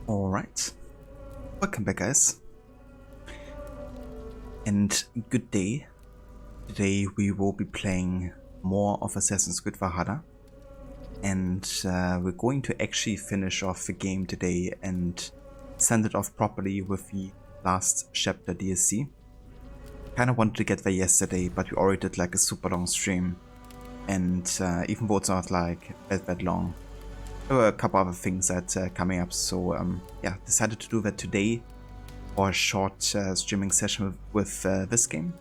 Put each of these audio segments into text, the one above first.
Alright, welcome back guys, and good day. Today we will be playing more of Assassin's Creed Valhalla, and we're going to actually finish off the game today and send it off properly with the last chapter DLC. Kinda wanted to get there yesterday, but we already did like a super long stream, and even though it's not like that long, there were a couple other things that coming up, so yeah, decided to do that today for a short streaming session with this game.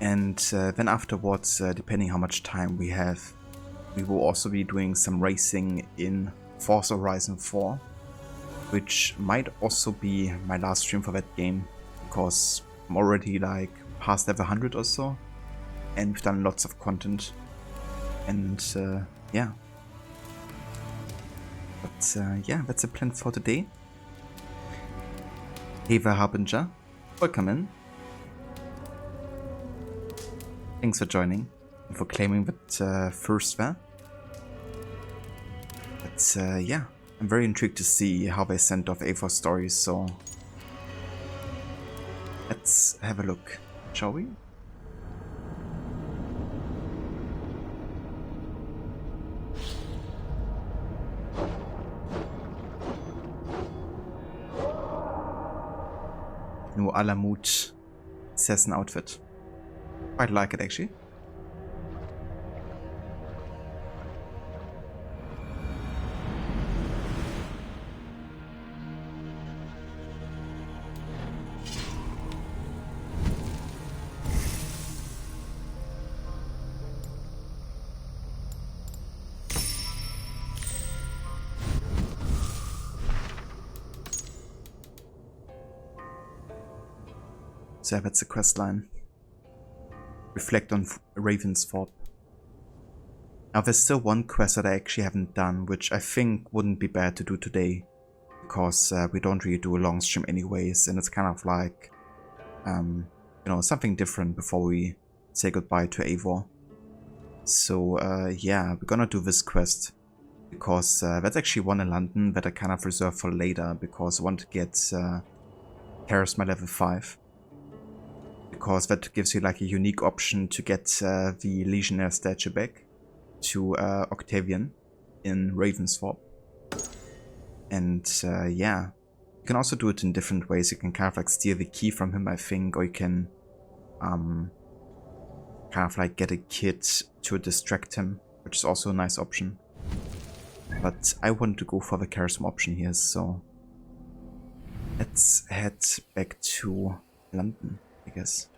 And then afterwards, depending how much time we have, we will also be doing some racing in Forza Horizon 4, which might also be my last stream for that game, because I'm already like past level 100 or so, and we've done lots of content, and yeah. But yeah, that's the plan for today. Hey there, Harbinger, welcome in. Thanks for joining and for claiming that first there. But yeah, I'm very intrigued to see how they sent off A4 stories, so let's have a look, shall we? New Alamut assassin outfit. Quite like it actually. So that's the quest line. Reflect on Ravensthorpe. Now there's still one quest that I actually haven't done, which I think wouldn't be bad to do today. because we don't really do a long stream anyways, and it's kind of like, you know, something different before we say goodbye to Eivor. So yeah, we're gonna do this quest, because that's actually one in London that I kind of reserved for later, because I want to get Charisma level 5. Because that gives you like a unique option to get the Legionnaire statue back to Octavian in Ravensthorpe. And yeah, you can also do it in different ways. You can kind of like steal the key from him, I think, or you can kind of like get a kid to distract him, which is also a nice option. But I want to go for the charisma option here, so let's head back to London, I guess.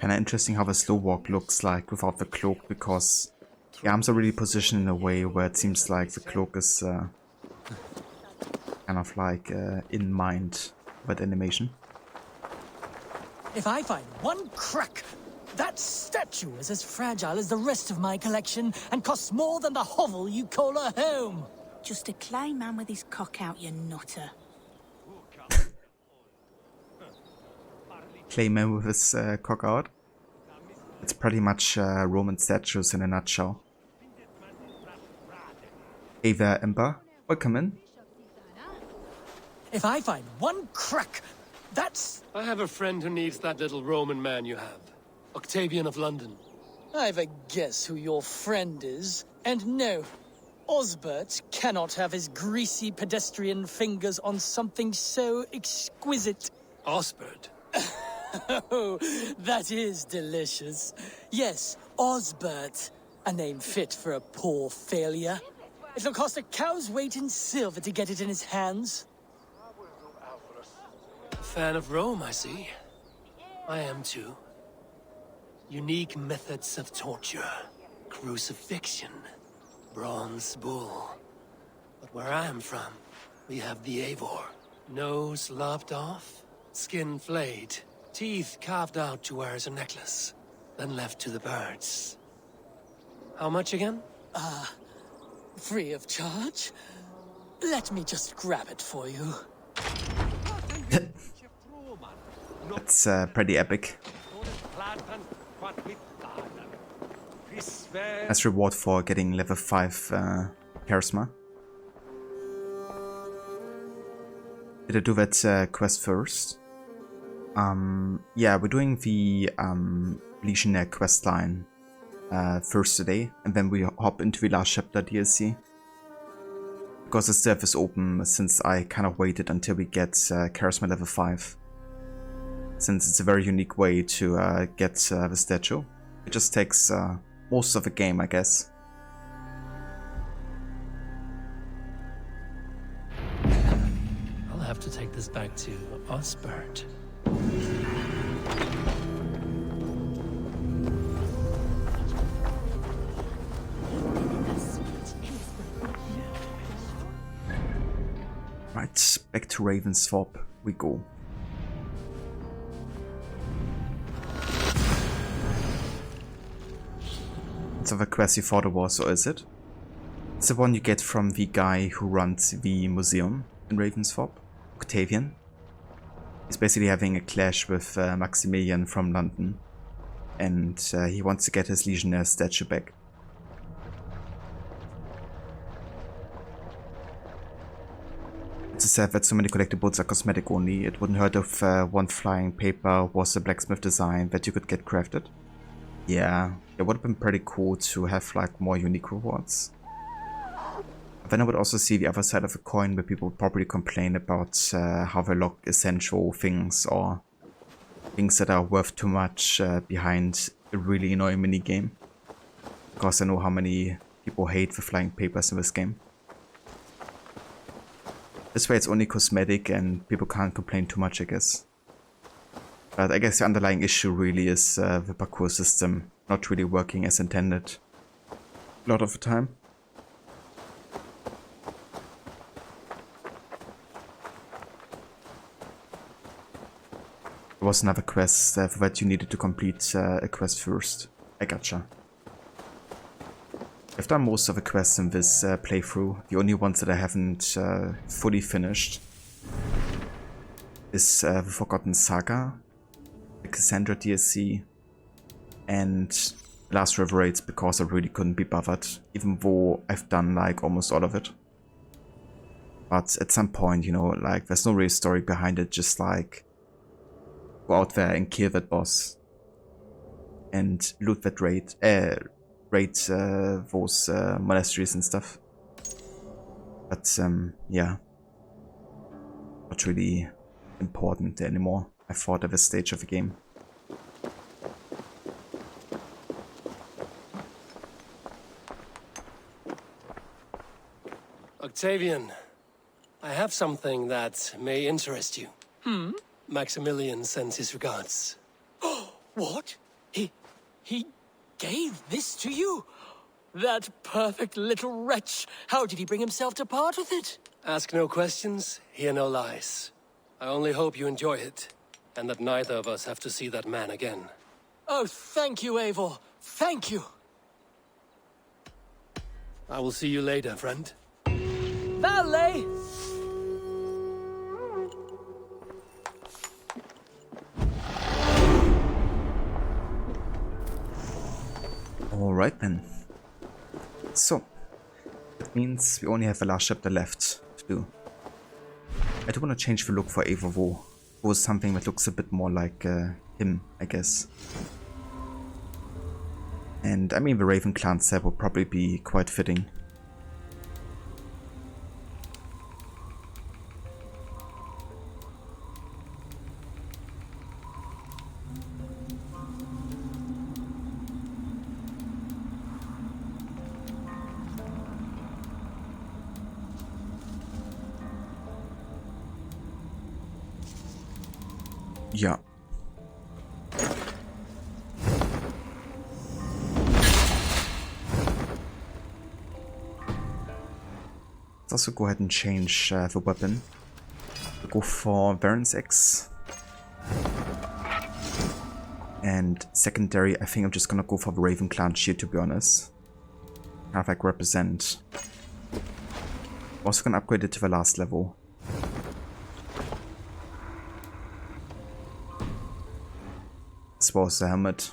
Kinda interesting how the slow walk looks like without the cloak, because the arms are really positioned in a way where it seems like the cloak is kind of like in mind with animation. If I find one crack, that statue is as fragile as the rest of my collection and costs more than the hovel you call a home. Just a clay man with his cock out, you nutter. Clayman with his cock out. It's pretty much Roman statues in a nutshell. Hey there, Ember. Welcome in. If I find one crack, that's... I have a friend who needs that little Roman man you have. Octavian of London. I've a guess who your friend is. And no, Osbert cannot have his greasy pedestrian fingers on something so exquisite. Osbert? Oh, that is delicious. Yes, Osbert. A name fit for a poor failure. It'll cost a cow's weight in silver to get it in his hands. Fan of Rome, I see. I am too. Unique methods of torture. Crucifixion. Bronze bull. But where I am from, we have the Eivor. Nose lopped off, skin flayed, teeth carved out to wear as a necklace, then left to the birds. How much again? Free of charge? Let me just grab it for you. It's pretty epic. As reward for getting level 5 charisma. Did I do that quest first? Yeah, we're doing the Legionnaire questline first today, and then we hop into the last chapter DLC. Because the stuff is open since I kind of waited until we get charisma level 5. Since it's a very unique way to get the statue. It just takes most of the game, I guess. I'll have to take this back to Osbert. Right, back to Ravensthorpe we go. It's of a quest you thought it was, or is it? It's the one you get from the guy who runs the museum in Ravensthorpe, Octavian. He's basically having a clash with Maximilian from London, and he wants to get his Legionnaire statue back. It's sad that so many collectibles are cosmetic only. It wouldn't hurt if one flying paper was a blacksmith design that you could get crafted. Yeah, it would have been pretty cool to have like more unique rewards. But then I would also see the other side of the coin where people would probably complain about how they lock essential things or things that are worth too much behind a really annoying minigame. Because I know how many people hate the flying papers in this game. This way it's only cosmetic and people can't complain too much, I guess. But I guess the underlying issue really is the parkour system not really working as intended a lot of the time. There was another quest for that you needed to complete a quest first. I gotcha. I've done most of the quests in this playthrough. The only ones that I haven't fully finished is the Forgotten Saga, the Cassandra DLC, and Last River Raids, because I really couldn't be bothered, even though I've done like almost all of it. But at some point, you know, like there's no real story behind it, just like go out there and kill that boss and loot that raid those monasteries and stuff. But yeah, not really important anymore, I thought, at this stage of the game. Octavian, I have something that may interest you. Maximilian sends his regards. What? He gave this to you? That perfect little wretch. How did he bring himself to part with it? Ask no questions, hear no lies. I only hope you enjoy it, and that neither of us have to see that man again. Oh, thank you, Eivor. Thank you. I will see you later, friend. Valet! Alright then. So, that means we only have the last chapter left to do. I do want to change the look for Eivor though. Go with something that looks a bit more like him, I guess. And I mean, the Raven Clan set would probably be quite fitting. Yeah. Let's also go ahead and change the weapon. We'll go for Baron's X. And secondary, I think I'm just gonna go for the Raven Clan shield, to be honest. Kind of like represent. I'm also gonna upgrade it to the last level. As well as the helmet.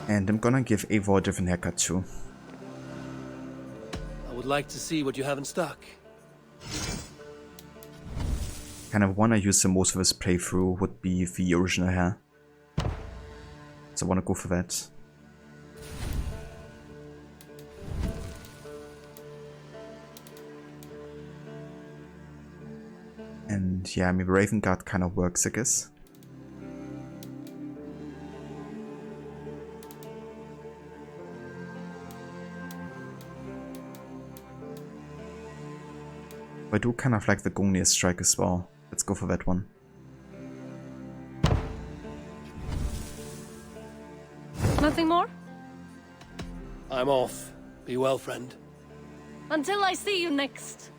And I'm gonna give Eivor a different haircut too. I would like to see what you have in stock. Kind of one I use the most for this playthrough would be the original hair. So I wanna go for that. And yeah, I mean, Raven Guard kind of works, I guess. I do kind of like the Gungnir strike as well. Let's go for that one. Nothing more? I'm off. Be well, friend. Until I see you next.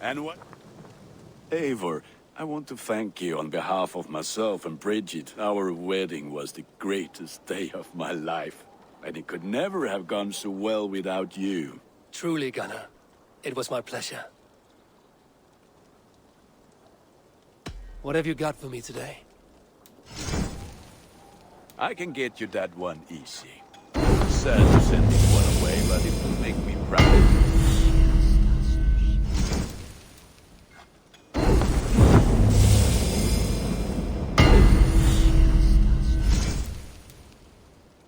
And what? Eivor, I want to thank you on behalf of myself and Bridget. Our wedding was the greatest day of my life, and it could never have gone so well without you. Truly, Gunnar. It was my pleasure. What have you got for me today? I can get you that one easy. Sad to send this one away, but it will make me proud.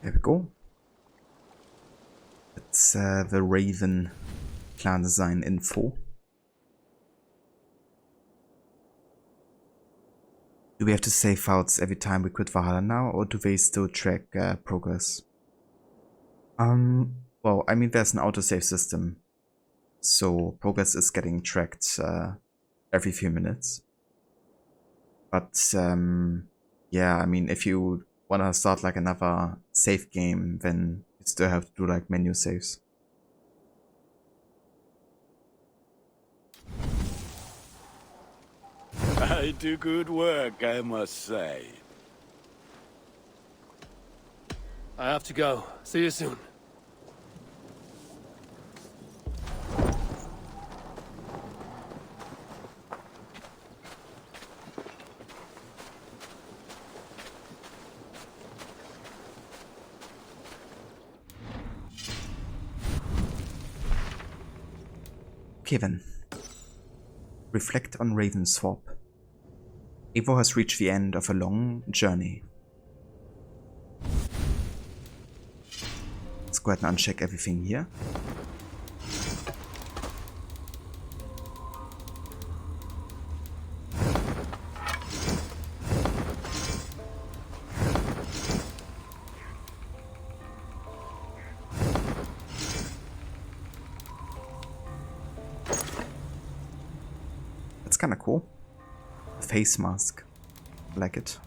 There we go. It's the Raven clan design info. Do we have to save outs every time we quit Valhalla now, or do they still track progress? Well, I mean, there's an autosave system, so progress is getting tracked every few minutes. But yeah, I mean, if you wanna start like another save game, then you still have to do like menu saves. I do good work, I must say. I have to go. See you soon. Okay then. Reflect on Ravensthorpe. Eivor has reached the end of a long journey. Let's go ahead and uncheck everything here. That's kinda cool. Face mask. I like it.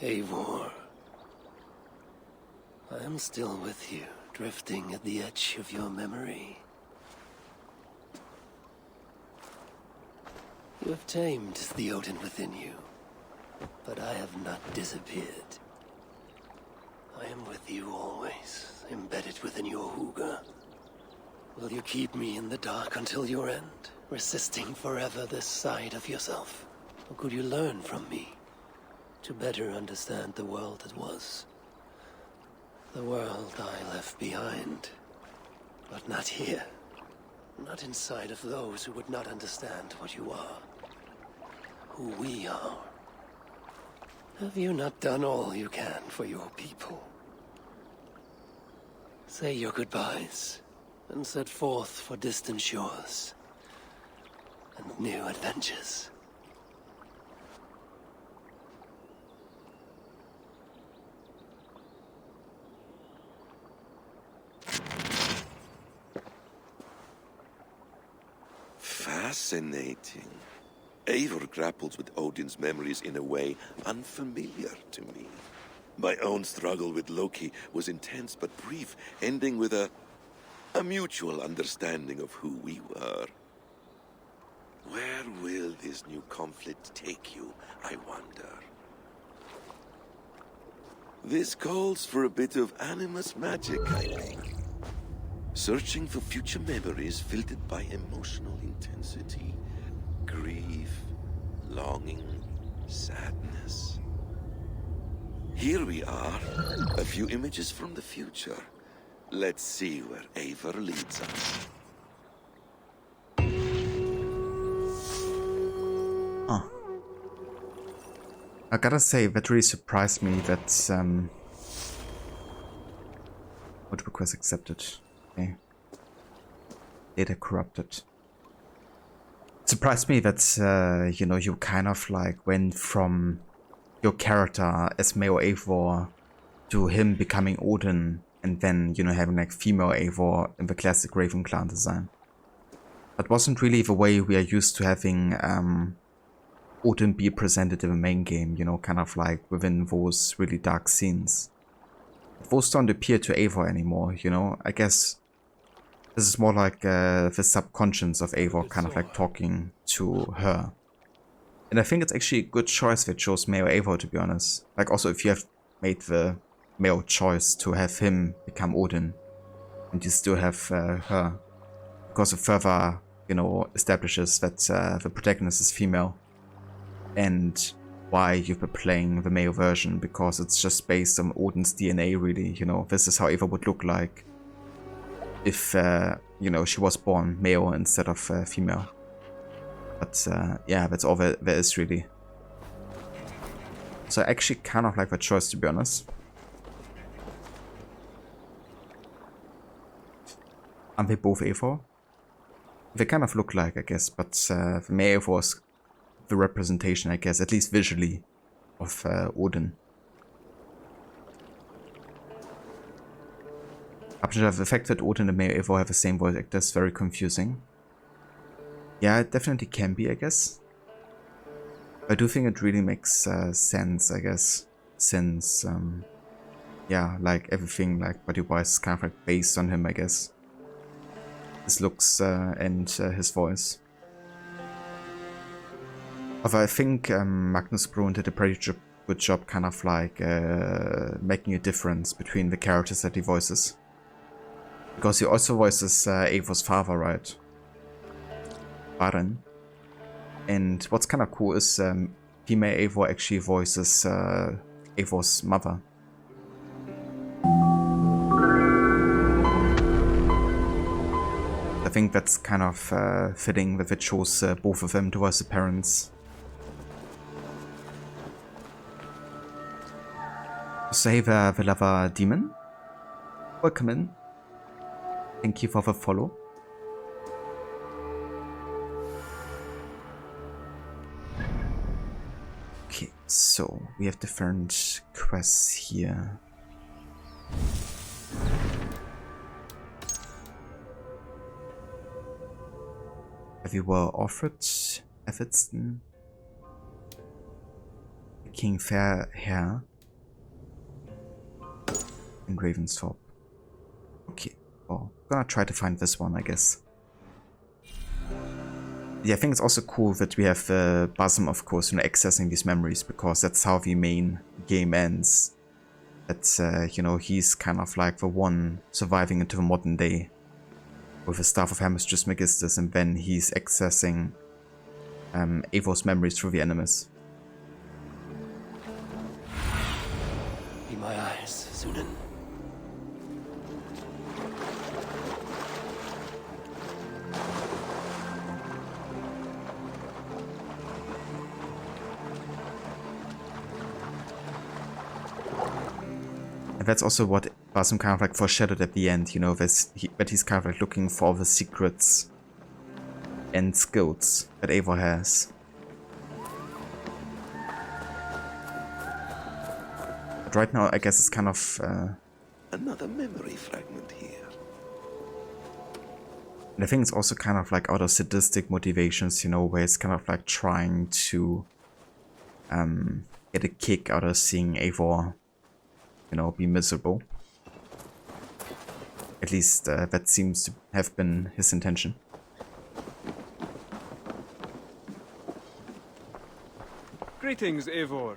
Eivor. I am still with you, drifting at the edge of your memory. You have tamed the Odin within you, but I have not disappeared. I am with you always, embedded within your hooga. Will you keep me in the dark until your end, resisting forever this side of yourself? Or could you learn from me to better understand the world that was? The world I left behind, but not here. Not inside of those who would not understand what you are, who we are. Have you not done all you can for your people? Say your goodbyes, and set forth for distant shores and new adventures. Fascinating. Eivor grapples with Odin's memories in a way unfamiliar to me. My own struggle with Loki was intense but brief, ending with a mutual understanding of who we were. Where will this new conflict take you, I wonder? This calls for a bit of animus magic, I think. searching for future memories filtered by emotional intensity, grief, longing, sadness. Here we are, a few images from the future. Let's see where Eivor leads us. Oh. I gotta say, that really surprised me that, what request accepted? Okay. Data corrupted. It surprised me that, you know, you kind of like went from your character as male Eivor to him becoming Odin, and then, you know, having like female Eivor in the classic Raven clan design. That wasn't really the way we are used to having Odin be presented in the main game, you know, kind of like within those really dark scenes. Those don't appear to Eivor anymore, you know. I guess this is more like the subconscious of Eivor kind of like talking to her. And I think it's actually a good choice that chose male Eivor, to be honest. Like, also if you have made the male choice to have him become Odin, and you still have her, because it further, you know, establishes that the protagonist is female, and why you've been playing the male version, because it's just based on Odin's DNA, really. You know, this is how Eivor would look like if, you know, she was born male instead of female. But yeah, that's all there is, really. So I actually kind of like that choice, to be honest. Aren't they both Eivor? They kind of look like, I guess, but the male Eivor is the representation, I guess, at least visually, of Odin. The fact that Odin and male Eivor have the same voice actor is very confusing. Yeah, it definitely can be, I guess. I do think it really makes sense, I guess, since, yeah, like everything, like body-wise, is kind of like based on him, I guess. His looks and his voice. Although I think Magnus Brun did a pretty good job kind of like making a difference between the characters that he voices. Because he also voices Eivor's father, right? Baren. And what's kind of cool is female Eivor actually voices Eivor's mother. I think that's kind of fitting that it shows both of them to voice the parents. Save the lava demon. Welcome in. Thank you for the follow. Okay, so we have different quests here. Have you were offered Evanston? King Fairhair in Ravensthorpe. Okay, well, I'm gonna try to find this one, I guess. Yeah, I think it's also cool that we have Basim, of course, you know, accessing these memories, because that's how the main game ends. That, you know, he's kind of like the one surviving into the modern day with the staff of Hermes Trismegistus, and then he's accessing Eivor's memories through the Animus. Be my eyes, Zunin. And that's also what Basim kind of like foreshadowed at the end, you know, that he's kind of like looking for the secrets and skills that Eivor has. But right now, I guess it's kind of... Another memory fragment here. And I think it's also kind of like out of sadistic motivations, you know, where it's kind of like trying to get a kick out of seeing Eivor, you know, be miserable. At least that seems to have been his intention. Greetings, Eivor.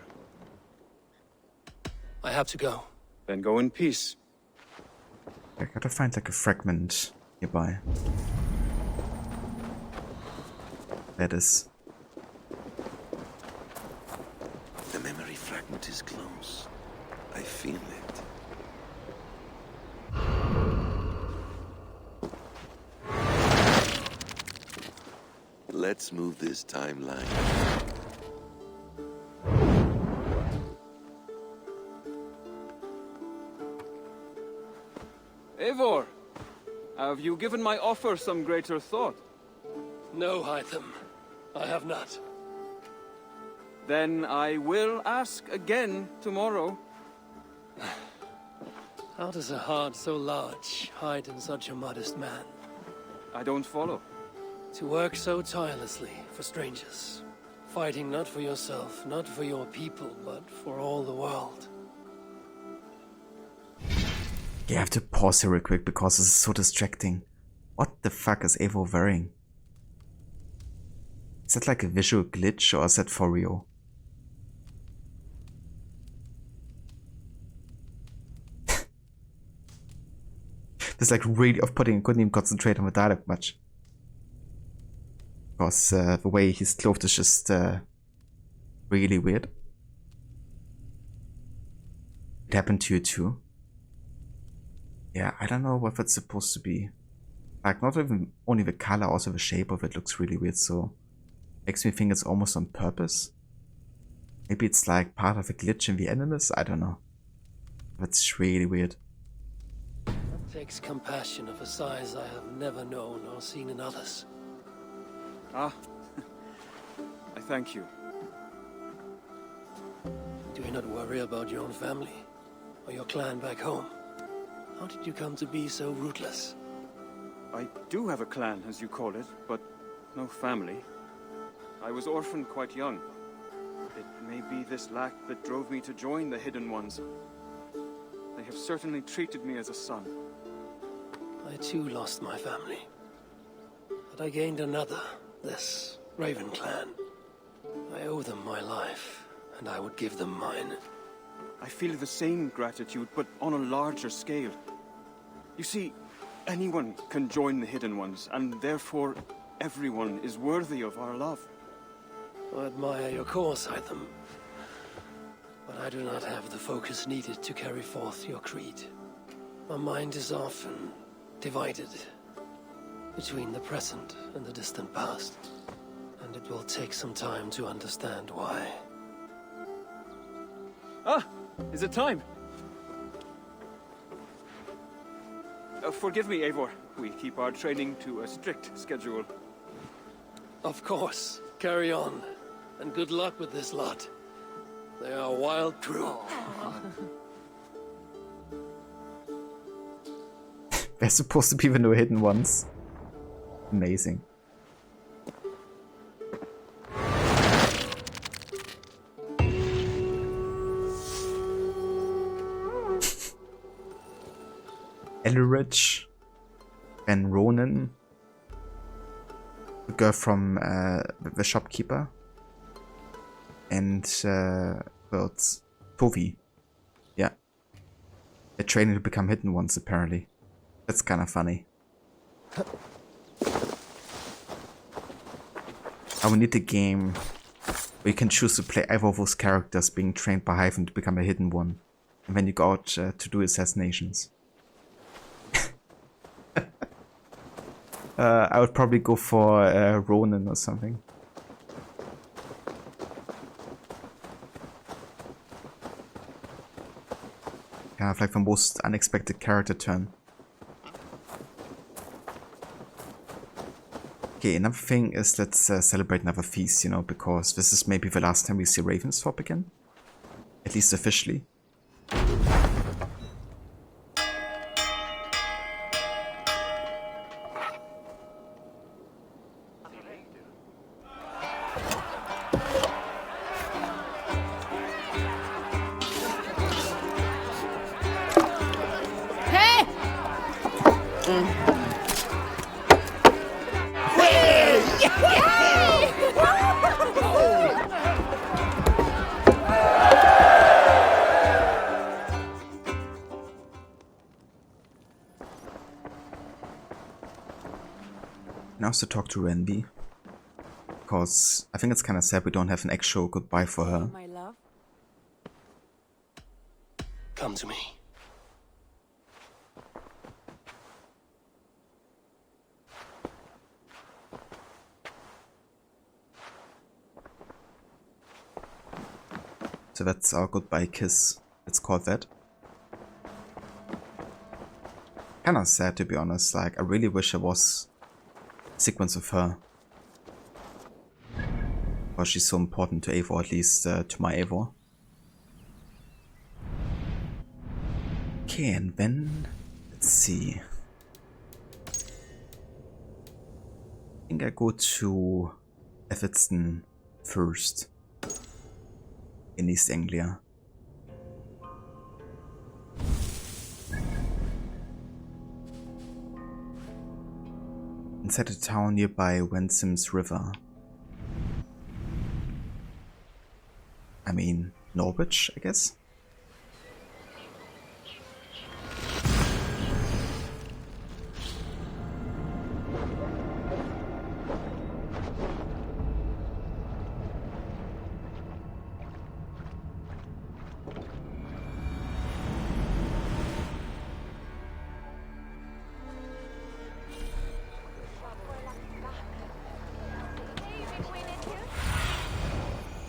I have to go. Then go in peace. I gotta find like a fragment nearby. That is. The memory fragment is close. I feel it. Let's move this timeline. Eivor, have you given my offer some greater thought? No, Hytham. I have not. Then I will ask again tomorrow. How does a heart so large hide in such a modest man? I don't follow. To work so tirelessly for strangers. Fighting not for yourself, not for your people, but for all the world. Yeah, I have to pause here real quick because this is so distracting. What the fuck is Eivor wearing? Is that like a visual glitch or is that for real? This is like really off-putting. I couldn't even concentrate on the dialogue much. Because the way he's clothed is just really weird. It happened to you too? Yeah, I don't know what that's supposed to be. Like, not even only the color, also the shape of it looks really weird, so makes me think it's almost on purpose. Maybe it's like part of a glitch in the enemies? I don't know. That's really weird. That takes compassion of a size I have never known or seen in others. Ah, I thank you. Do you not worry about your own family? Or your clan back home? How did you come to be so rootless? I do have a clan, as you call it, but no family. I was orphaned quite young. It may be this lack that drove me to join the Hidden Ones. They have certainly treated me as a son. I too lost my family. But I gained another, this Raven clan. I owe them my life, and I would give them mine. I feel the same gratitude, but on a larger scale. You see, anyone can join the Hidden Ones, and therefore everyone is worthy of our love. I admire your course, Hytham. But I do not have the focus needed to carry forth your creed. My mind is often divided between the present and the distant past. And it will take some time to understand why. Ah! Is it time? Forgive me, Eivor. We keep our training to a strict schedule. Of course. Carry on. And good luck with this lot. They are a wild crew. They're supposed to be the no hidden ones. Amazing. Elrich and Ronan, the girl from the shopkeeper, and well, it's Tovi. Yeah, they're training to become hidden ones apparently. That's kind of funny. I will need a game where you can choose to play either of those characters being trained by Hyphen to become a hidden one, and then you go out to do assassinations. I would probably go for Ronan or something. Kind of like the most unexpected character turn. Okay, another thing is let's celebrate another feast, you know, because this is maybe the last time we see Ravensthorpe again. At least officially. And also talk to Randy. Because I think it's kind of sad we don't have an actual goodbye for her. My love. Come to me. So that's our goodbye kiss. Let's call that. Kinda sad, to be honest. Like, I really wish there was a sequence of her. Because she's so important to Eivor, at least to my Eivor. Okay, and then let's see. I think I go to Evanston first in East Anglia. Inside a town nearby Wensim's River. I mean, Norwich, I guess?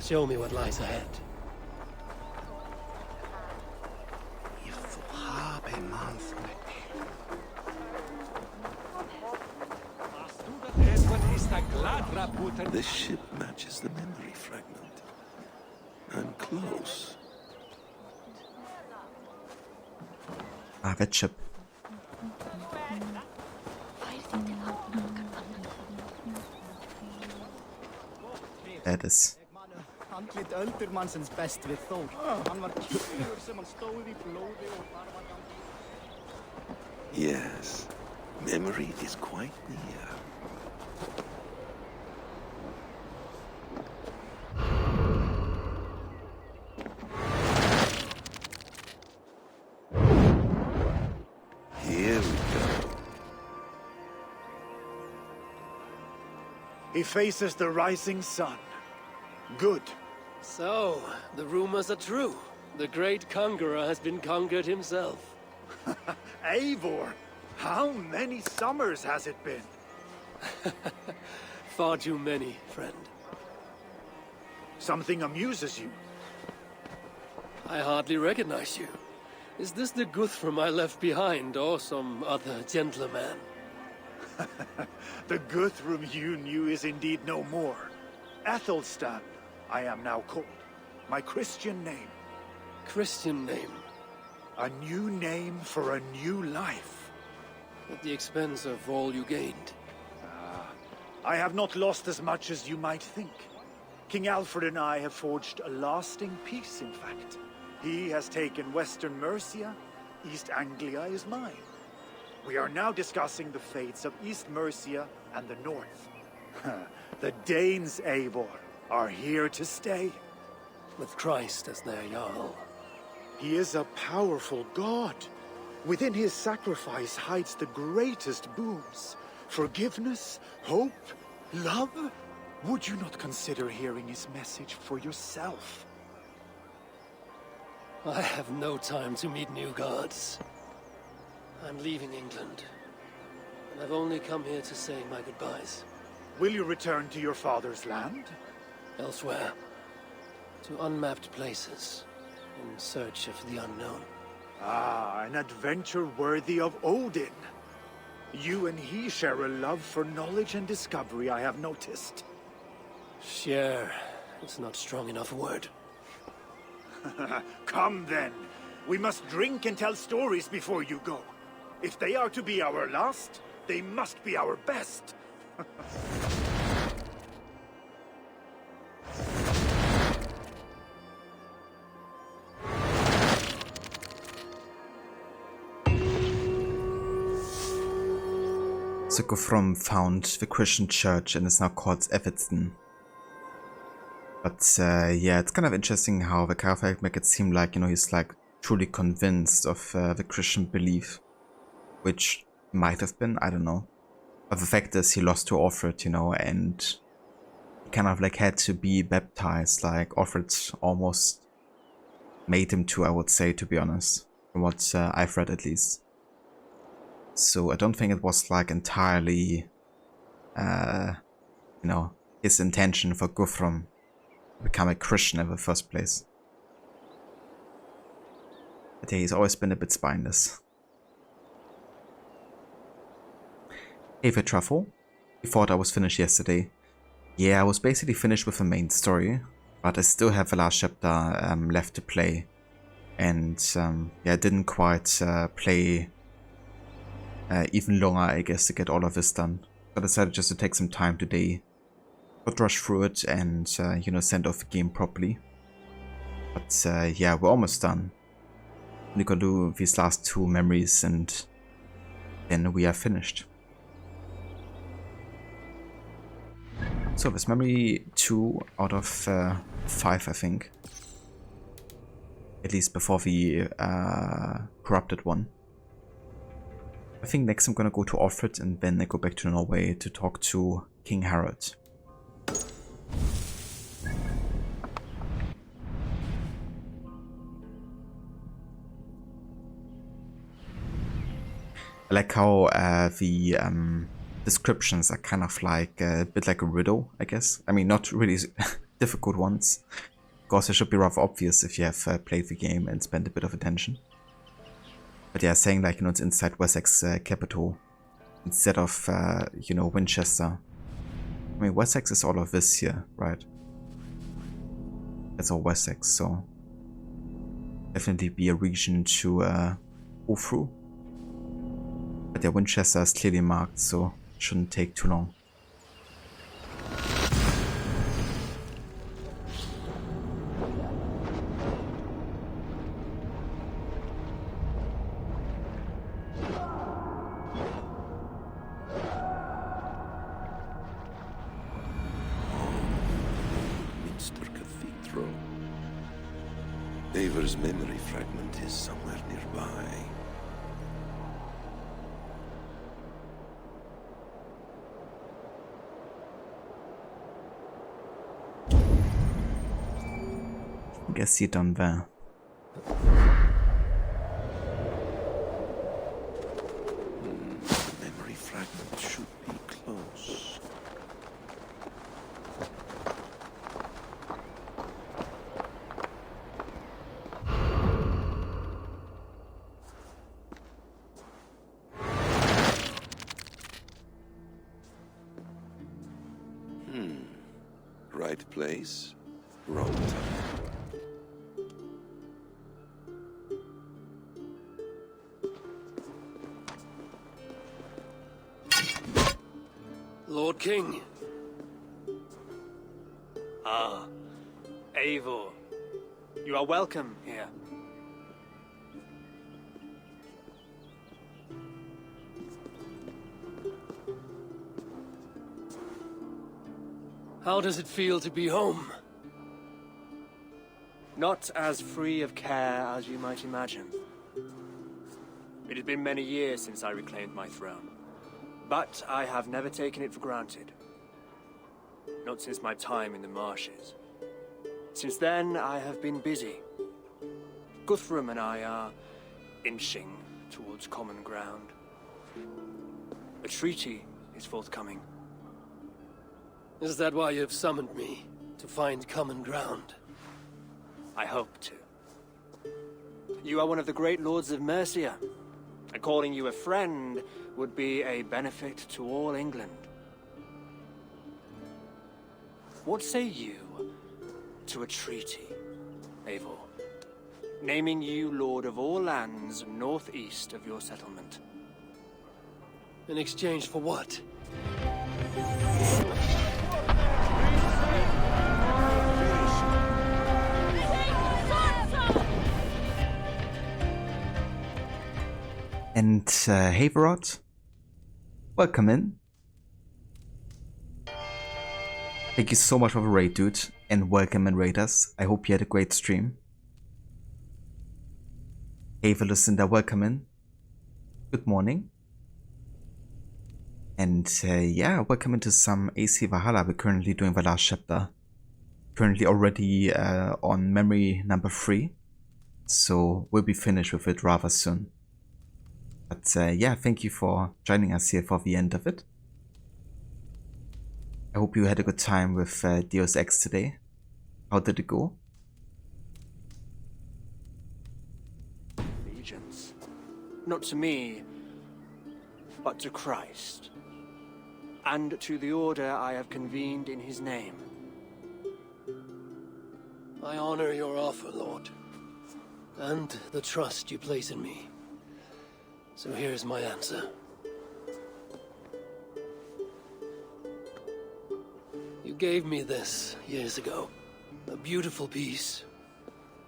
Show me what lies ahead. This ship matches the memory fragment. I'm close. Ah, that ship. That is. Andlit öldurmannsins best við Þór. Hann var kýrur sem hann stóð í blóði og þar var hann. Yes, memory is quite near. Here we go. He faces the rising sun. Good. So, the rumors are true. The great conqueror has been conquered himself. Eivor, how many summers has it been? Far too many, friend. Something amuses you. I hardly recognize you. Is this the Guthrum I left behind, or some other gentleman? The Guthrum you knew is indeed no more. Athelstan, I am now called. My Christian name. Christian name, A new name for a new life. at the expense of all you gained. I have not lost as much as you might think. King Alfred and I have forged a lasting peace, in fact. He has taken Western Mercia. East Anglia is mine. We are now discussing the fates of East Mercia and the North. The Danes, Eivor, are here to stay. With Christ as their Jarl. He is a powerful god. Within his sacrifice hides the greatest boons. Forgiveness, hope, love. Would you not consider hearing his message for yourself? I have no time to meet new gods. I'm leaving England. And I've only come here to say my goodbyes. Will you return to your father's land? Elsewhere. To unmapped places. In search of the unknown. Ah, an adventure worthy of Odin. You and he share a love for knowledge and discovery, I have noticed. Share is not strong enough a word. Come then. We must drink and tell stories before you go. If they are to be our last, they must be our best. So Guthrum found the Christian church and is now called Evanston. But yeah, it's kind of interesting how the character make it seem like, you know, he's like truly convinced of the Christian belief. Which might have been, I don't know. But the fact is, he lost to Offred, you know, and he kind of like had to be baptized. Like Offred almost made him to, I would say, to be honest, from what I've read at least. So I don't think it was like entirely, you know, his intention for Guthrum to become a Christian in the first place. But yeah, he's always been a bit spineless. Hey for Truffle, you thought I was finished yesterday. Yeah, I was basically finished with the main story, but I still have the last chapter left to play. And yeah, I didn't quite play even longer, I guess, to get all of this done. So I decided just to take some time today, not rush through it and, you know, send off the game properly. But yeah, we're almost done. We can do these last 2 memories and then we are finished. So this memory 2 out of 5, I think. At least before the corrupted one. I think next I'm gonna go to Offred and then I go back to Norway to talk to King Harald. I like how the descriptions are kind of like a bit like a riddle, I guess. I mean, not really difficult ones. Of course, it should be rather obvious if you have played the game and spent a bit of attention. But yeah, saying like, you know, it's inside Wessex capital instead of, you know, Winchester. I mean, Wessex is all of this here, right? That's all Wessex, so definitely be a region to go through. But yeah, Winchester is clearly marked, so it shouldn't take too long. Eivur's memory fragment is somewhere nearby. I guess you're done there. The memory fragment should be close. Right place, wrong time. Lord King. Ah, Eivor. You are welcome here. How does it feel to be home? Not as free of care as you might imagine. It has been many years since I reclaimed my throne, but I have never taken it for granted. Not since my time in the marshes. Since then, I have been busy. Guthrum and I are inching towards common ground. A treaty is forthcoming. Is that why you've summoned me? To find common ground? I hope to. You are one of the great lords of Mercia. And calling you a friend would be a benefit to all England. What say you to a treaty, Eivor? Naming you lord of all lands northeast of your settlement. In exchange for what? And Haverod, welcome in. Thank you so much for the raid, dude, and welcome in raiders. I hope you had a great stream. Haver Lucinda, welcome in. Good morning. And yeah, welcome into some AC Valhalla. We're currently doing the last chapter. Currently already on memory number 3. So we'll be finished with it rather soon. But yeah, thank you for joining us here for the end of it. I hope you had a good time with Deus Ex today. How did it go? Allegiance. Not to me, but to Christ. And to the order I have convened in his name. I honor your offer, Lord, and the trust you place in me. So here's my answer. You gave me this years ago. A beautiful piece,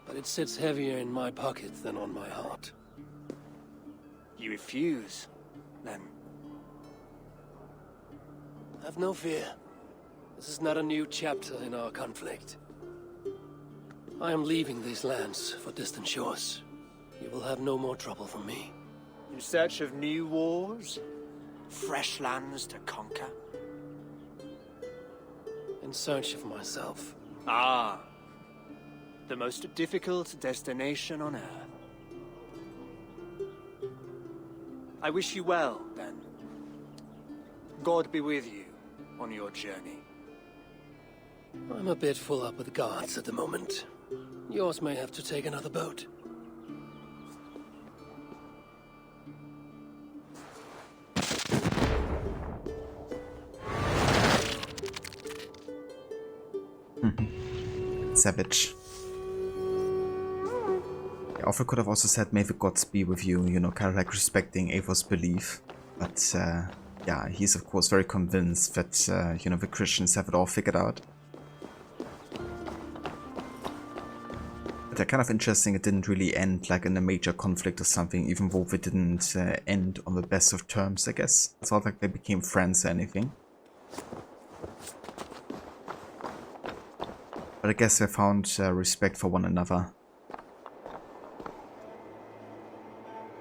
but it sits heavier in my pocket than on my heart. You refuse, then? Have no fear. This is not a new chapter in our conflict. I am leaving these lands for distant shores. You will have no more trouble from me. In search of new wars? Fresh lands to conquer? In search of myself. Ah. The most difficult destination on Earth. I wish you well, then. God be with you on your journey. I'm a bit full up with guards at the moment. Yours may have to take another boat. Savage. The offer could have also said, may the gods be with you, you know, kind of like respecting Eivor's belief. But yeah, he's of course very convinced that, you know, the Christians have it all figured out. But they're kind of interesting, it didn't really end like in a major conflict or something, even though they didn't end on the best of terms, I guess. It's not like they became friends or anything. But I guess they found respect for one another.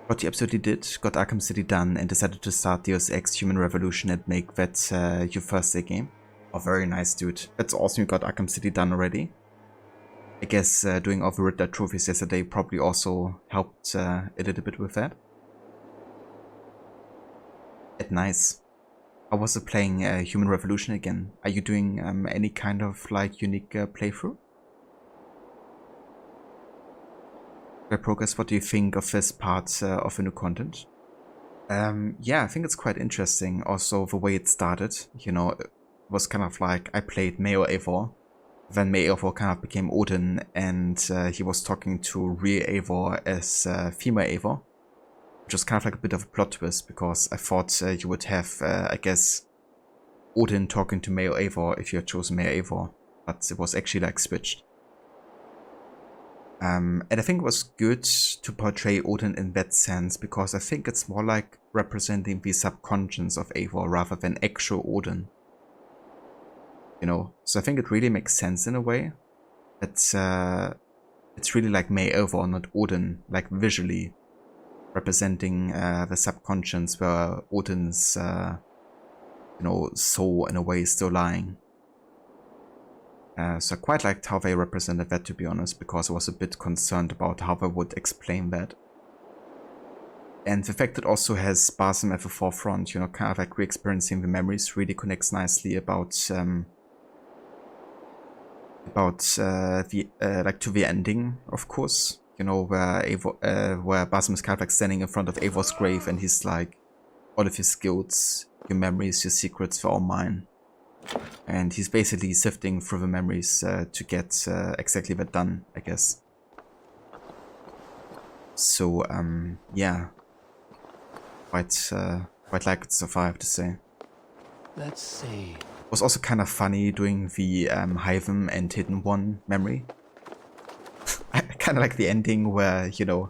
What you absolutely did, got Arkham City done and decided to start Deus Ex Human Revolution and make that your first day game. Oh, very nice, dude. That's awesome, you got Arkham City done already. I guess doing all the Riddler trophies yesterday probably also helped a little bit with that. But nice. How was it playing Human Revolution again? Are you doing any kind of like unique playthrough? Progress, what do you think of this part of the new content? Yeah, I think it's quite interesting. Also, the way it started, you know, it was kind of like I played Mayor Eivor. Then Mayor Eivor kind of became Odin, and he was talking to real Eivor as female Eivor. Which was kind of like a bit of a plot twist, because I thought you would have, I guess, Odin talking to Mayor Eivor if you had chosen Mayor Eivor. But it was actually like switched. And I think it was good to portray Odin in that sense, because I think it's more like representing the subconscious of Eivor rather than actual Odin. You know, so I think it really makes sense in a way. It's really like Mayor Eivor, not Odin, like visually representing the subconscious where Odin's, you know, soul in a way is still lying. So I quite liked how they represented that, to be honest, because I was a bit concerned about how they would explain that. And the fact that it also has Basim at the forefront, you know, kind of like re-experiencing the memories really connects nicely about the like to the ending, of course. You know, where Basim is kind of like standing in front of Eivor's grave, and he's like, all of your skills, your memories, your secrets, they're all mine. And he's basically sifting through the memories to get exactly that done, I guess. So, yeah. Quite like it so far, I have to say. Let's see. It was also kind of funny doing the Hyven and Hidden One memory. I kind of like the ending where, you know,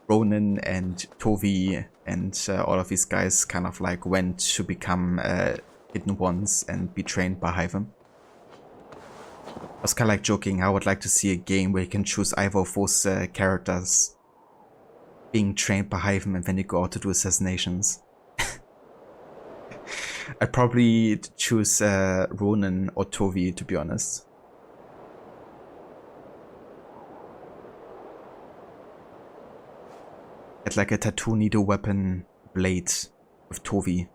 Ronan and Tovi and all of these guys kind of like went to become Hidden Ones and be trained by Hyven. I was kind of like joking, I would like to see a game where you can choose either of those characters being trained by Hyven and then you go out to do assassinations. I'd probably choose Ronan or Tovi, to be honest. Get like a tattoo needle weapon blade with Tovi.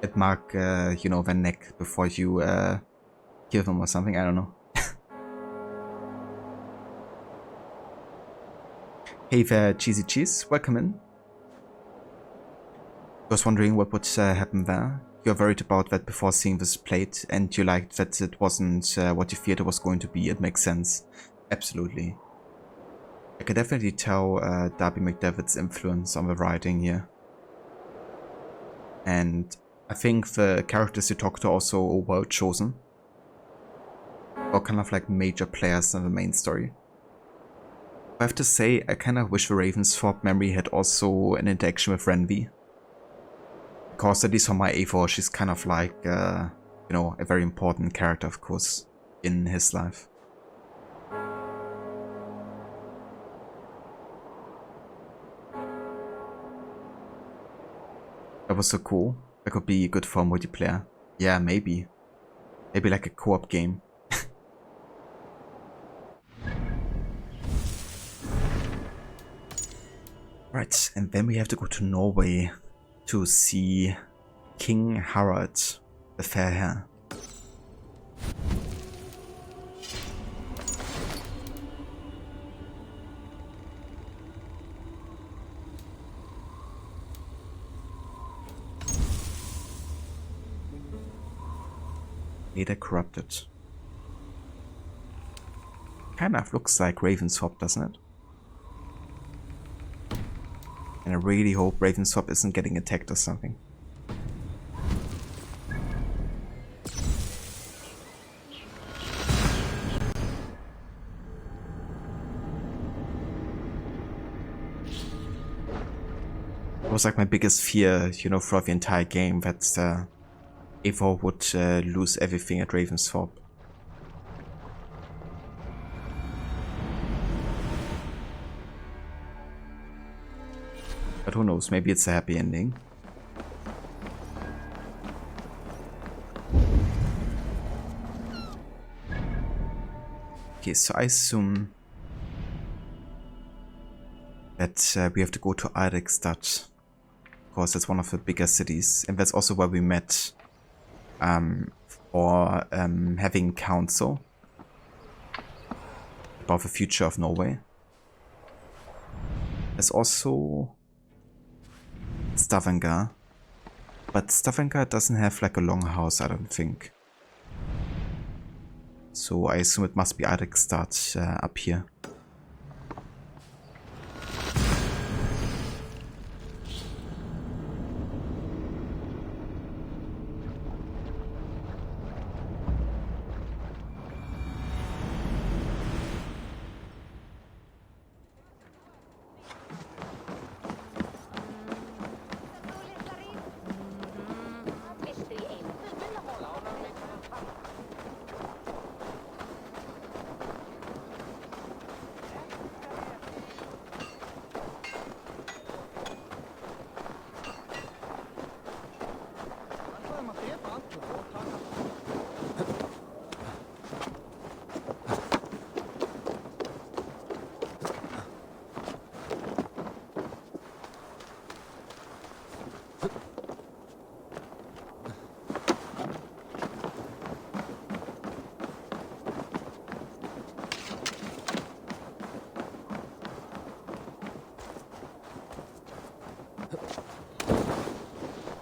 It mark, you know, their neck before you kill them or something. I don't know. Hey there, Cheesy Cheese. Welcome in. I was wondering what would happen there. You're worried about that before seeing this plate, and you liked that it wasn't what you feared it was going to be. It makes sense. Absolutely. I can definitely tell Darby McDevitt's influence on the writing here. And I think the characters you talk to are also well chosen. Or kind of like major players in the main story. I have to say, I kind of wish the Ravensthorpe memory had also an interaction with Renvi. Because at least for my Eivor, she's kind of like, you know, a very important character, of course, in his life. That was so cool. That could be good for multiplayer. Yeah, maybe. Maybe like a co-op game. Right, and then we have to go to Norway to see King Harald the Fair Hair. Later corrupted. Kind of looks like Ravensthorpe, doesn't it? And I really hope Ravensthorpe isn't getting attacked or something. It was like my biggest fear, you know, throughout the entire game, that Eivor would lose everything at Ravensthorpe. But who knows, maybe it's a happy ending. Okay, so I assume that we have to go to Eirekstad. Of course, that's one of the bigger cities, and that's also where we met for having council about the future of Norway. There's also Stavanger, but Stavanger doesn't have like a longhouse, I don't think. So I assume it must be Eirekstad up here.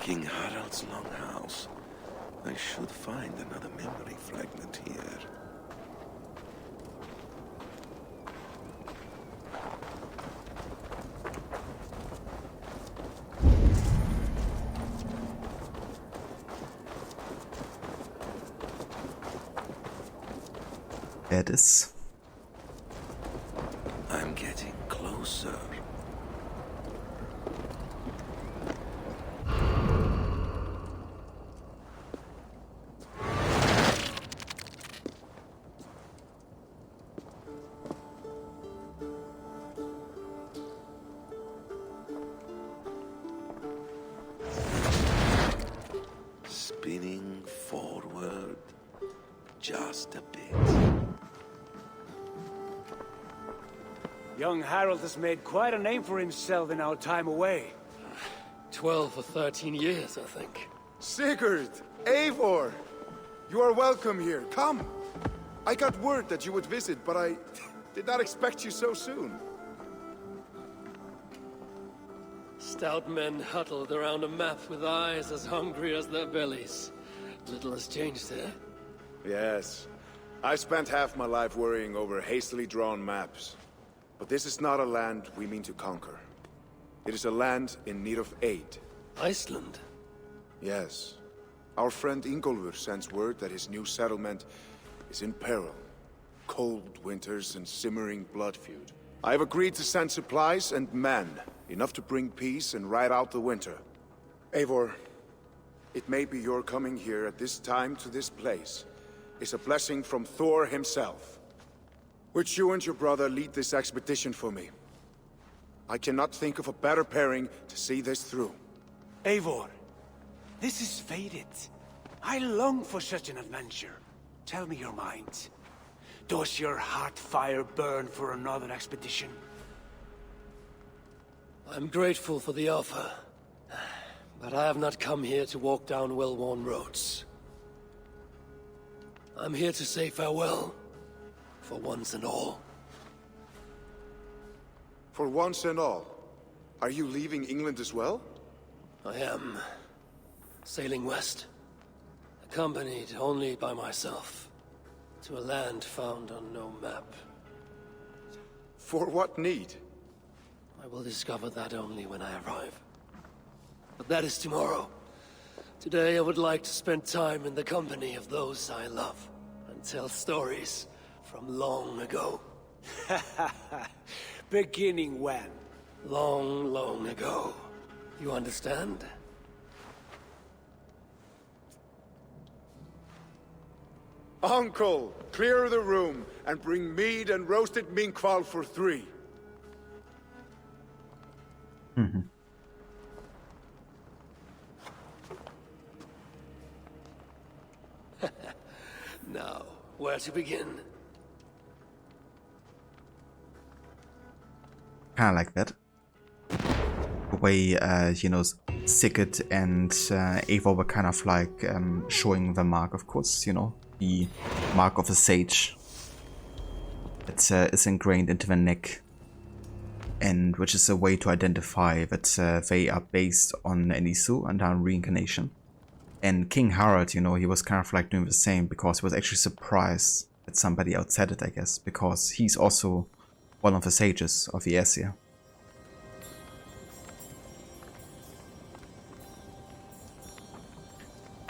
King Harald's longhouse. I should find another memory fragment here. There it is. I'm getting closer. spinning forward just a bit. Young Harold has made quite a name for himself in our time away. 12 or 13 years, I think. Sigurd! Eivor! You are welcome here. Come! I got word that you would visit, but I did not expect you so soon. Stout men huddled around a map with eyes as hungry as their bellies. Little has changed there. Yes. I spent half my life worrying over hastily drawn maps. But this is not a land we mean to conquer. It is a land in need of aid. Iceland? Yes. Our friend Ingólfur sends word that his new settlement is in peril. Cold winters and simmering blood feud. I have agreed to send supplies and men, enough to bring peace and ride out the winter. Eivor, it may be your coming here at this time to this place is a blessing from Thor himself. Would you and your brother lead this expedition for me? I cannot think of a better pairing to see this through. Eivor, this is fated. I long for such an adventure. Tell me your mind. Does your heart fire burn for another expedition? I'm grateful for the offer. But I have not come here to walk down well-worn roads. I'm here to say farewell. For once and all. For once and all? Are you leaving England as well? I am. Sailing west. Accompanied only by myself. To a land found on no map. For what need? I will discover that only when I arrive. But that is tomorrow. Today I would like to spend time in the company of those I love. And tell stories from long ago. Beginning when? Long, long ago. You understand? Uncle, clear the room and bring mead and roasted minkwal for 3. Now, where to begin? Kind of like that. The way, you know, Sigurd and Eivor were kind of like showing the mark, of course, you know, the mark of a sage that is ingrained into the neck, and which is a way to identify that they are based on Enisu and on reincarnation. And King Harald, you know, he was kind of like doing the same because he was actually surprised that somebody else said it, I guess, because he's also one of the sages of the Aesir.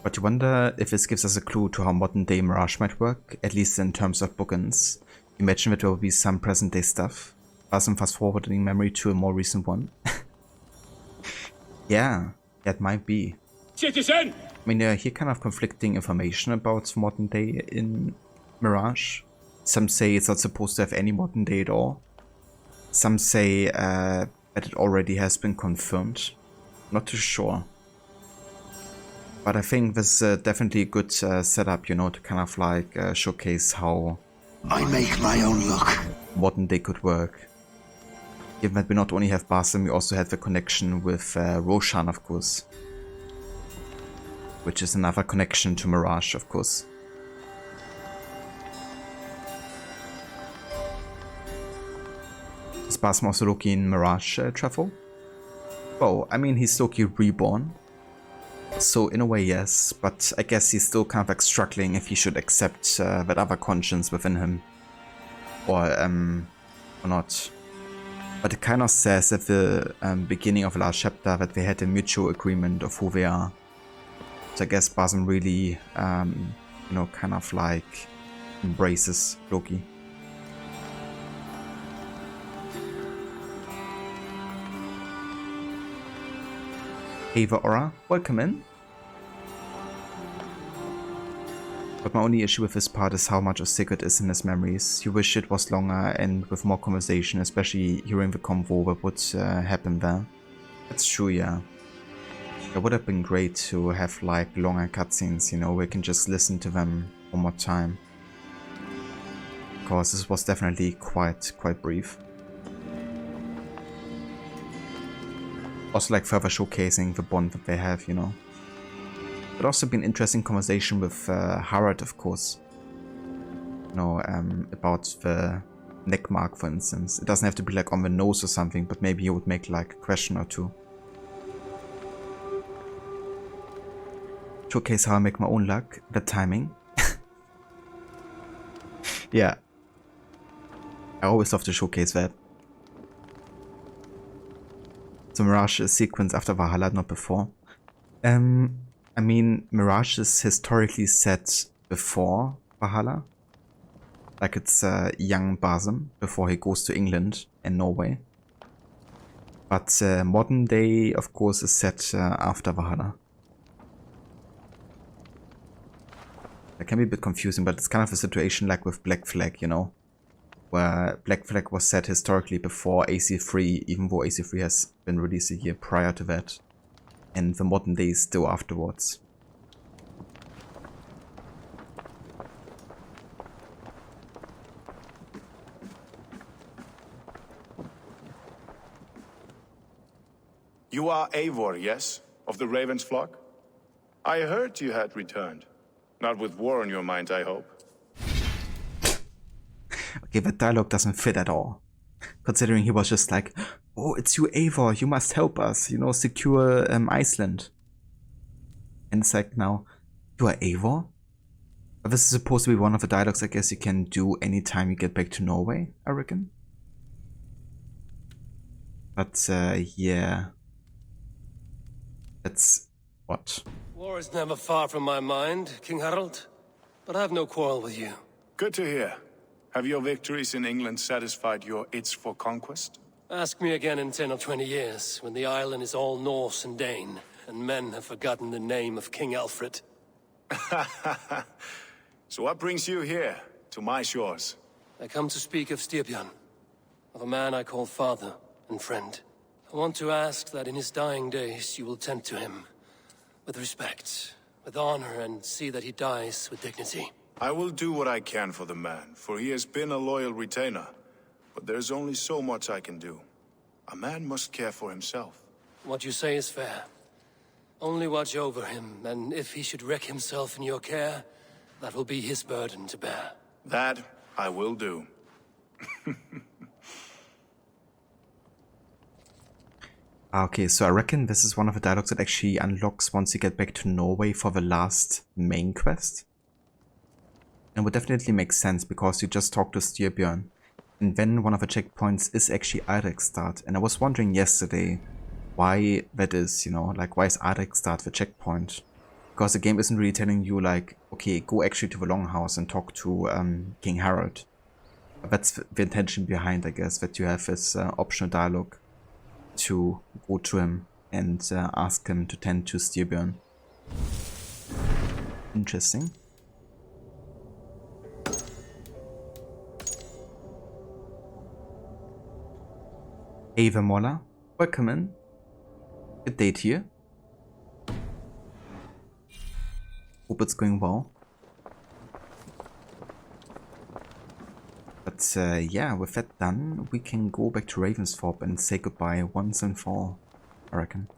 But you wonder if this gives us a clue to how modern day Mirage might work, at least in terms of bookends. Imagine that there will be some present day stuff, plus some fast forwarding memory to a more recent one. Yeah, that might be. Citizen! I mean, I hear kind of conflicting information about modern day in Mirage. Some say it's not supposed to have any modern day at all. Some say that it already has been confirmed. Not too sure. But I think this is definitely a good setup, you know, to kind of like showcase how I make my own luck. Modern day could work. Given that we not only have Basim, we also have the connection with Roshan, of course. Which is another connection to Mirage, of course. Is Basim also Loki in Mirage travel? Well, I mean, he's Loki reborn. So in a way, yes, but I guess he's still kind of like struggling if he should accept that other conscience within him. Or not. But it kind of says at the beginning of the last chapter that they had a mutual agreement of who they are. So I guess Basim really, you know, kind of like embraces Loki. Ava Aura, welcome in. But my only issue with this part is how much of Sigurd is in his memories. You wish it was longer and with more conversation, especially hearing the convo what would happen there. That's true, yeah. It would have been great to have like longer cutscenes, you know, we can just listen to them one more time. Because this was definitely quite brief. Also like further showcasing the bond that they have, you know. But also be an interesting conversation with Harald, of course. You know, about the neck mark, for instance. It doesn't have to be like on the nose or something, but maybe you would make like a question or two. Showcase how I make my own luck, the timing. Yeah. I always love to showcase that. So Mirage is sequence after Valhalla, not before. I mean, Mirage is historically set before Valhalla. Like it's young Basim before he goes to England and Norway. But modern day, of course, is set after Valhalla. That can be a bit confusing, but it's kind of a situation like with Black Flag, you know, where Black Flag was set historically before AC3, even though AC3 has been released a year prior to that, and the modern day is still afterwards. You are Eivor, yes? Of the Raven's flock? I heard you had returned. Not with war on your mind, I hope. Okay, that dialogue doesn't fit at all. Considering he was just like, oh, it's you, Eivor, you must help us, you know, secure Iceland. And it's like, now, you are Eivor? But this is supposed to be one of the dialogues I guess you can do anytime you get back to Norway, I reckon. But, yeah. That's... what? War is never far from my mind, King Harold. But I have no quarrel with you. Good to hear. Have your victories in England satisfied your itch for conquest? Ask me again in 10 or 20 years, when the island is all Norse and Dane, and men have forgotten the name of King Alfred. So what brings you here, to my shores? I come to speak of Styrbjörn, of a man I call father and friend. I want to ask that in his dying days you will tend to him, with respect, with honor, and see that he dies with dignity. I will do what I can for the man, for he has been a loyal retainer. But there's only so much I can do. A man must care for himself. What you say is fair. Only watch over him, and if he should wreck himself in your care, that will be his burden to bear. That I will do. Okay, so I reckon this is one of the dialogues that actually unlocks once you get back to Norway for the last main quest. And would definitely make sense because you just talked to Styrbjörn. And then one of the checkpoints is actually Eirekstad. And I was wondering yesterday why that is, you know, like why is Eirekstad the checkpoint? Because the game isn't really telling you like, okay, go actually to the Longhouse and talk to King Harald. But that's the intention behind, I guess, that you have this optional dialogue to go to him and ask him to tend to Styrbjörn. Interesting. Ava Moller, welcome in. Good day to you. Hope it's going well. But yeah, with that done, we can go back to Ravensthorpe and say goodbye once and for all, I reckon.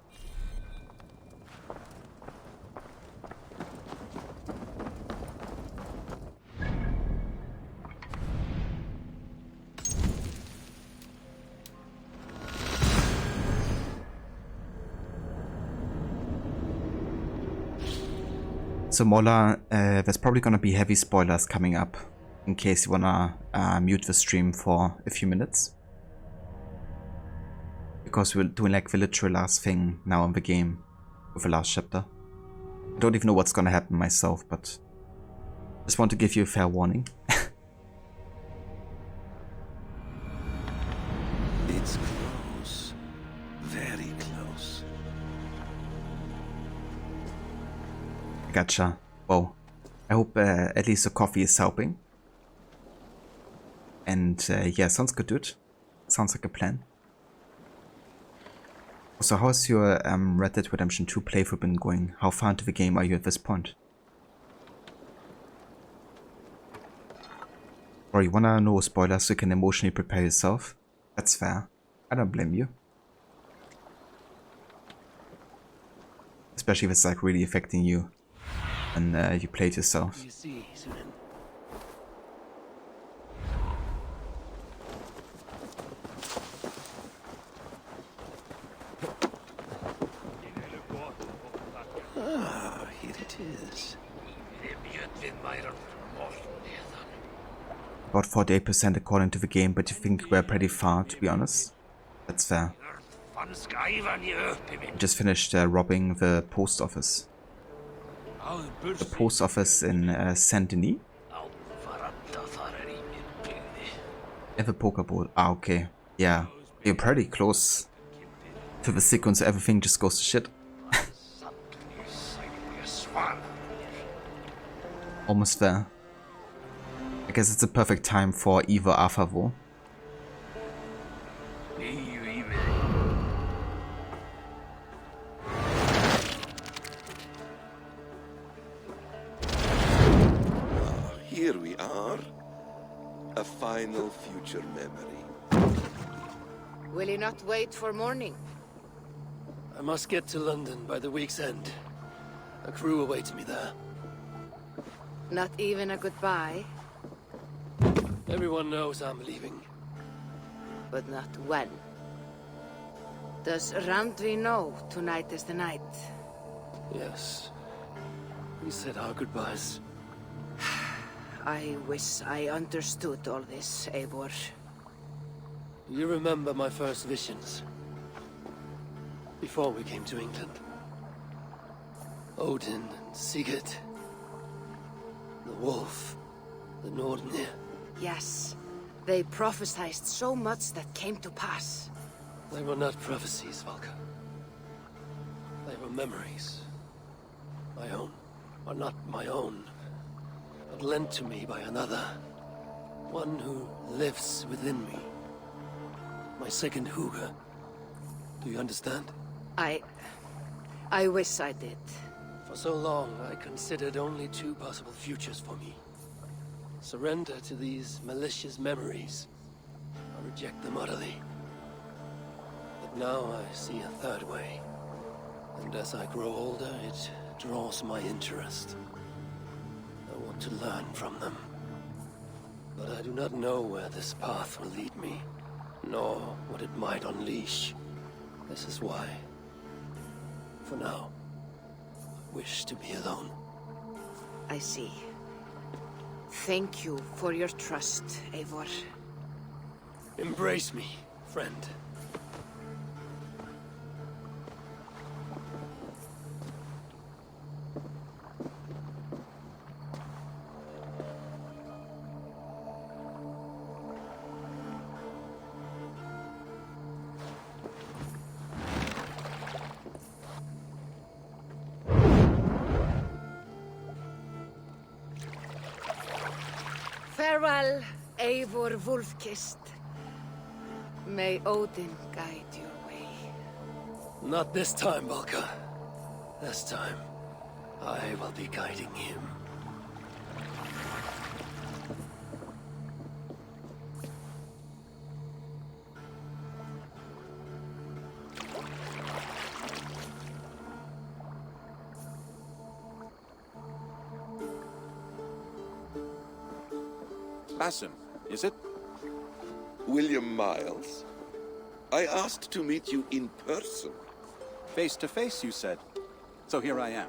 So Mola, there's probably gonna be heavy spoilers coming up, in case you wanna mute the stream for a few minutes. Because we're doing like the literal last thing now in the game, with the last chapter. I don't even know what's gonna happen myself, but just want to give you a fair warning. It's close. Very close. Gotcha. Well, I hope at least the coffee is helping. And yeah, sounds good, dude. Sounds like a plan. So how's your Red Dead Redemption 2 playthrough been going? How far into the game are you at this point? Or you wanna know spoilers so you can emotionally prepare yourself? That's fair. I don't blame you. Especially if it's like really affecting you and you play it yourself. You see, Sunan. Ah, here it is. About 48% according to the game, but you think we're pretty far, to be honest. That's fair. I just finished robbing the post office. The post office in Saint-Denis? Have a poker bowl. Ah, okay. Yeah, you're pretty close to the sequence. Everything just goes to shit. Almost there. I guess it's a perfect time for Eva Afavo. Here we are. A final future memory. Will you not wait for morning? I must get to London by the week's end. A crew awaits me there. Not even a goodbye? Everyone knows I'm leaving. But not when. Does Randvi know tonight is the night? Yes. We said our goodbyes. I wish I understood all this, Eivor. You remember my first visions? Before we came to England. Odin and Sigurd. The wolf. The Nordnir. Yes. They prophesied so much that came to pass. They were not prophecies, Valka. They were memories. My own. Or not my own. But lent to me by another. One who lives within me. My second Huga. Do you understand? I wish I did. For so long, I considered only two possible futures for me. Surrender to these malicious memories, or reject them utterly. But now I see a third way. And as I grow older, it draws my interest. I want to learn from them. But I do not know where this path will lead me, nor what it might unleash. This is why, for now, I wish to be alone. I see. Thank you for your trust, Eivor. Embrace me, friend. Farewell, Eivor Wolfkist. May Odin guide your way. Not this time, Valka. This time, I will be guiding him. Basim, is it? William Miles. I asked to meet you in person. Face to face, you said. So here I am.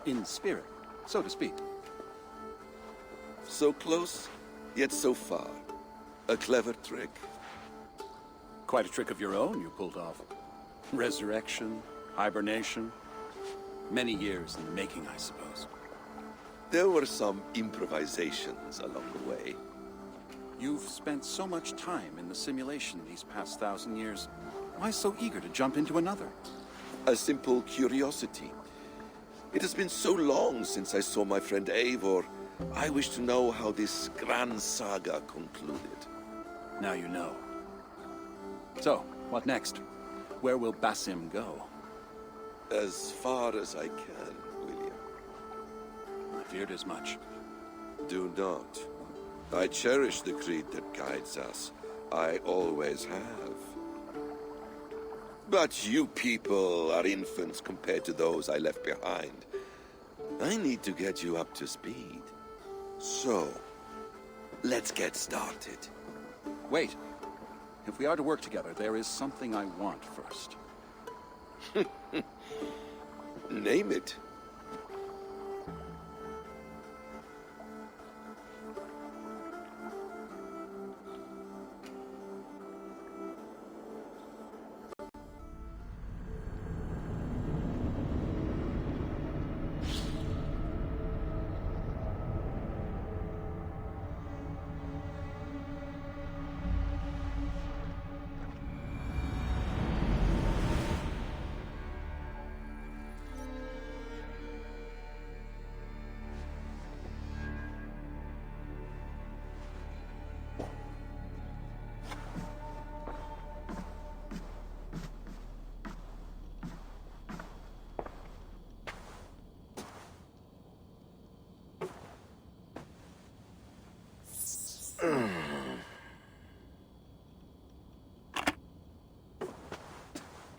In spirit, so to speak. So close, yet so far. A clever trick. Quite a trick of your own you pulled off. Resurrection, hibernation. Many years in the making, I suppose. There were some improvisations along the way. You've spent so much time in the simulation these past 1,000 years. Why so eager to jump into another? A simple curiosity. It has been so long since I saw my friend Eivor. I wish to know how this grand saga concluded. Now you know. So, what next? Where will Basim go? As far as I can, William. I feared as much. Do not. I cherish the creed that guides us. I always have. But you people are infants compared to those I left behind. I need to get you up to speed. So, let's get started. Wait. If we are to work together, there is something I want first. Name it.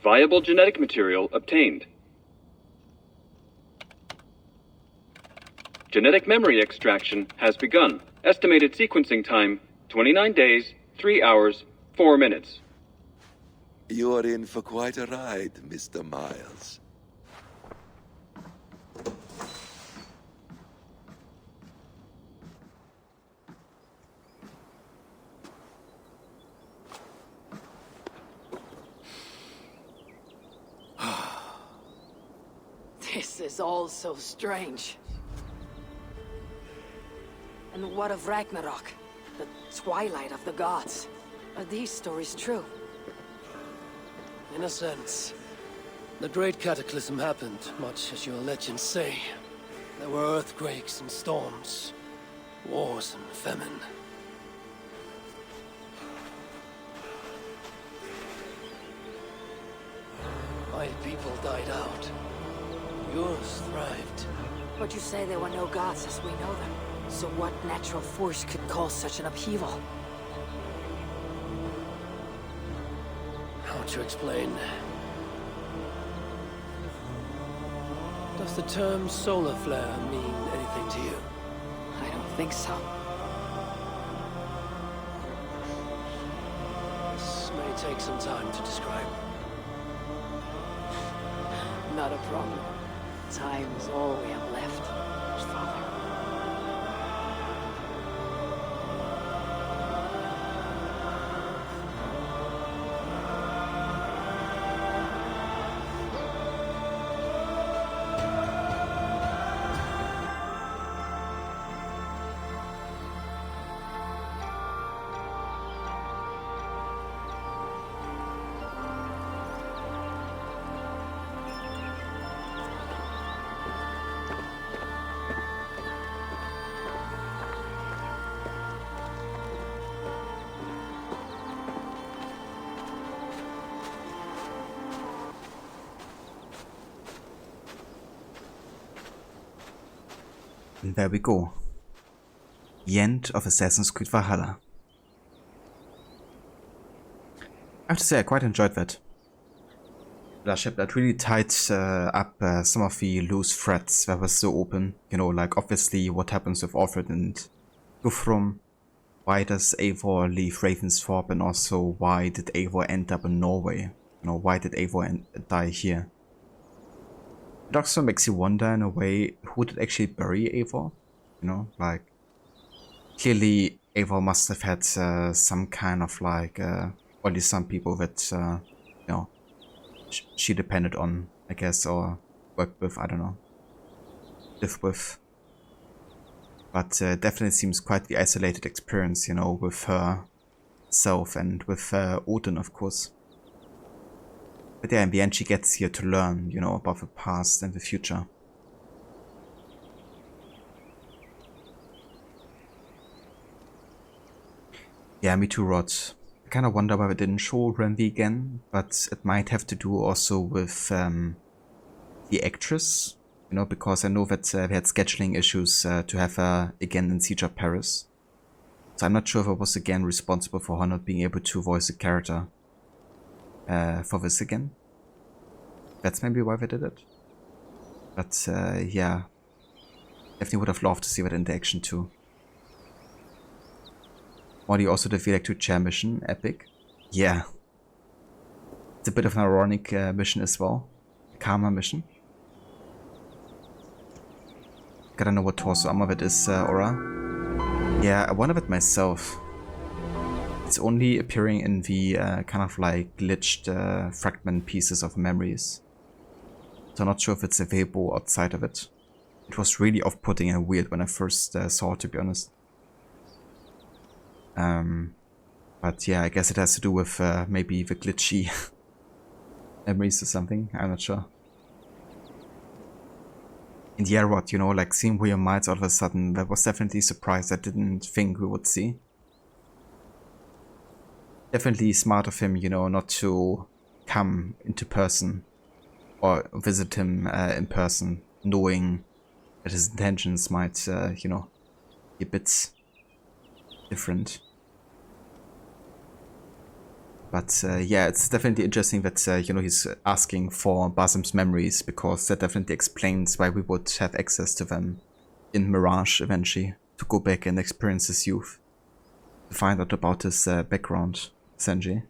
Viable genetic material obtained. Genetic memory extraction has begun. Estimated sequencing time, 29 days, 3 hours, 4 minutes. You're in for quite a ride, Mr. Miles. This is all so strange. And what of Ragnarok? The twilight of the gods? Are these stories true? In a sense. The Great Cataclysm happened, much as your legends say. There were earthquakes and storms, wars and famine. My people died out. Yours thrived. But you say there were no gods as we know them. So what natural force could cause such an upheaval? How to explain? Does the term solar flare mean anything to you? I don't think so. This may take some time to describe. Not a problem. Time is all we have left, Father. And there we go. The end of Assassin's Creed Valhalla. I have to say I quite enjoyed that. Bloodshed that really tied up some of the loose threads that were so open. You know, like obviously what happens with Alfred and Guthrum. Why does Eivor leave Ravensthorpe, and also why did Eivor end up in Norway? You know, why did Eivor die here? It also makes you wonder in a way, who did actually bury Eivor? You know, like, clearly Eivor must have had some kind of like, or at least some people that, you know, she depended on, I guess, or worked with, I don't know, lived with. But definitely seems quite the isolated experience, you know, with herself and with Odin, of course. But yeah, in the end she gets here to learn, you know, about the past and the future. Yeah, me too, Rod. I kind of wonder why we didn't show Renvi again, but it might have to do also with the actress, you know, because I know that we had scheduling issues to have her again in Siege of Paris. So I'm not sure if I was again responsible for her not being able to voice a character for this again. That's maybe why we did it. But yeah, definitely would have loved to see that interaction too. Modi also the V-Electric Chair mission, epic. Yeah. It's a bit of an ironic mission as well. Karma mission. Gotta know what torso armor that is, Aura. Yeah, I wonder it myself. It's only appearing in the kind of like glitched fragment pieces of memories. So I'm not sure if it's available outside of it. It was really off-putting and weird when I first saw it, to be honest. But yeah, I guess it has to do with maybe the glitchy memories or something. I'm not sure. And yeah, Rod, you know, like seeing William Miles all of a sudden, that was definitely a surprise I didn't think we would see. Definitely smart of him, you know, not to come into person or visit him in person, knowing that his intentions might, you know, be a bit different. But yeah, it's definitely interesting that, you know, he's asking for Basim's memories, because that definitely explains why we would have access to them in Mirage eventually, to go back and experience his youth, to find out about his background, essentially.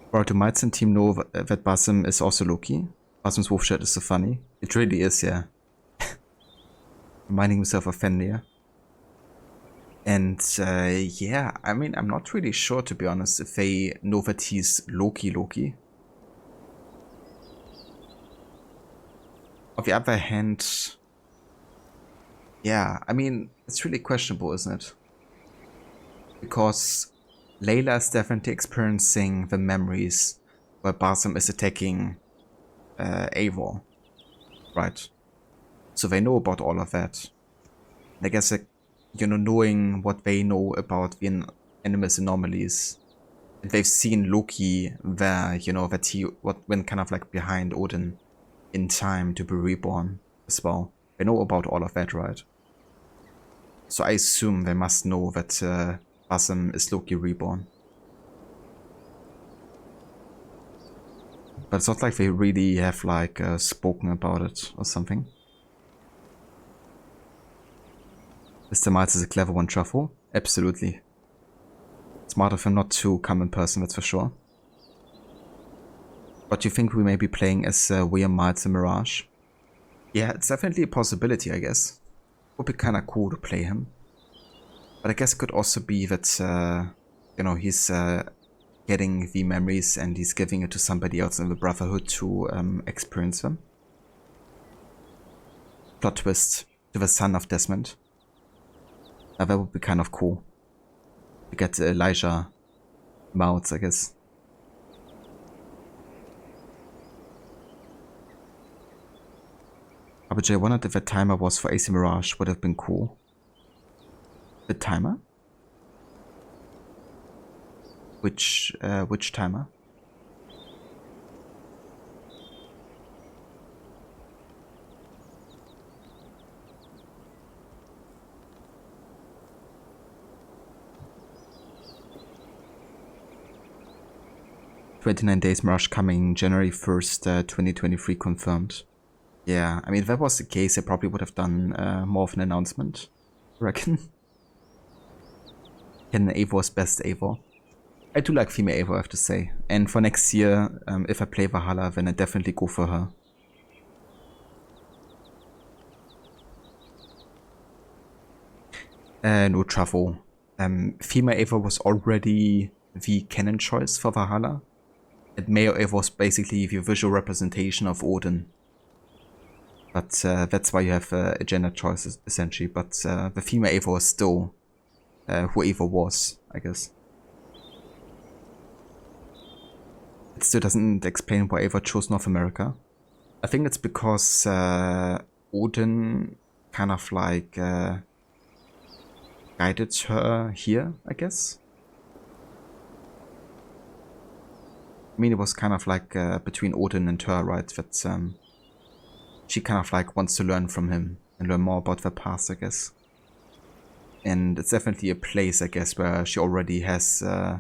Bro, do Mites and team know that Basim is also Loki? Basim's wolf shirt is so funny. It really is, yeah. Reminding himself of Fenrir. And yeah, I mean, I'm not really sure, to be honest, if they know that he's Loki. On the other hand, yeah, I mean, it's really questionable, isn't it? Because Layla is definitely experiencing the memories where Basim is attacking Eivor, right? So they know about all of that. And I guess, like, you know, knowing what they know about the animus anomalies, they've seen Loki there, you know, that he went kind of like behind Odin in time to be reborn as well. They know about all of that, right? So I assume they must know that Basim is Loki reborn. But it's not like they really have like spoken about it or something. Mr. Miles is a clever one, Truffle. Absolutely. Smart of him not to come in person, that's for sure. But you think we may be playing as William Miles in Mirage? Yeah, it's definitely a possibility, I guess. Would be kinda cool to play him. But I guess it could also be that, you know, he's getting the memories and he's giving it to somebody else in the Brotherhood to experience them. Plot twist to the son of Desmond. That would be kind of cool. To get Elijah Mouths, I guess. But I wondered if a timer was for AC Mirage, would have been cool. The timer? Which timer? "29 days Mirage coming January 1st, 2023 confirmed." Yeah, I mean, if that was the case, I probably would have done more of an announcement, I reckon. Ken Eivor's best Eivor. I do like female Eivor, I have to say. And for next year, if I play Valhalla, then I definitely go for her. No Truffle. Female Eivor was already the canon choice for Valhalla. And male Eivor was basically the visual representation of Odin. But that's why you have a gender choice, essentially. But the female Eivor is still who Eivor was, I guess. It still doesn't explain why Eivor chose North America. I think it's because Odin kind of like got guided her here, I guess. I mean, it was kind of like between Odin and her, right? That she kind of like wants to learn from him and learn more about their past, I guess. And it's definitely a place, I guess, where she already has, you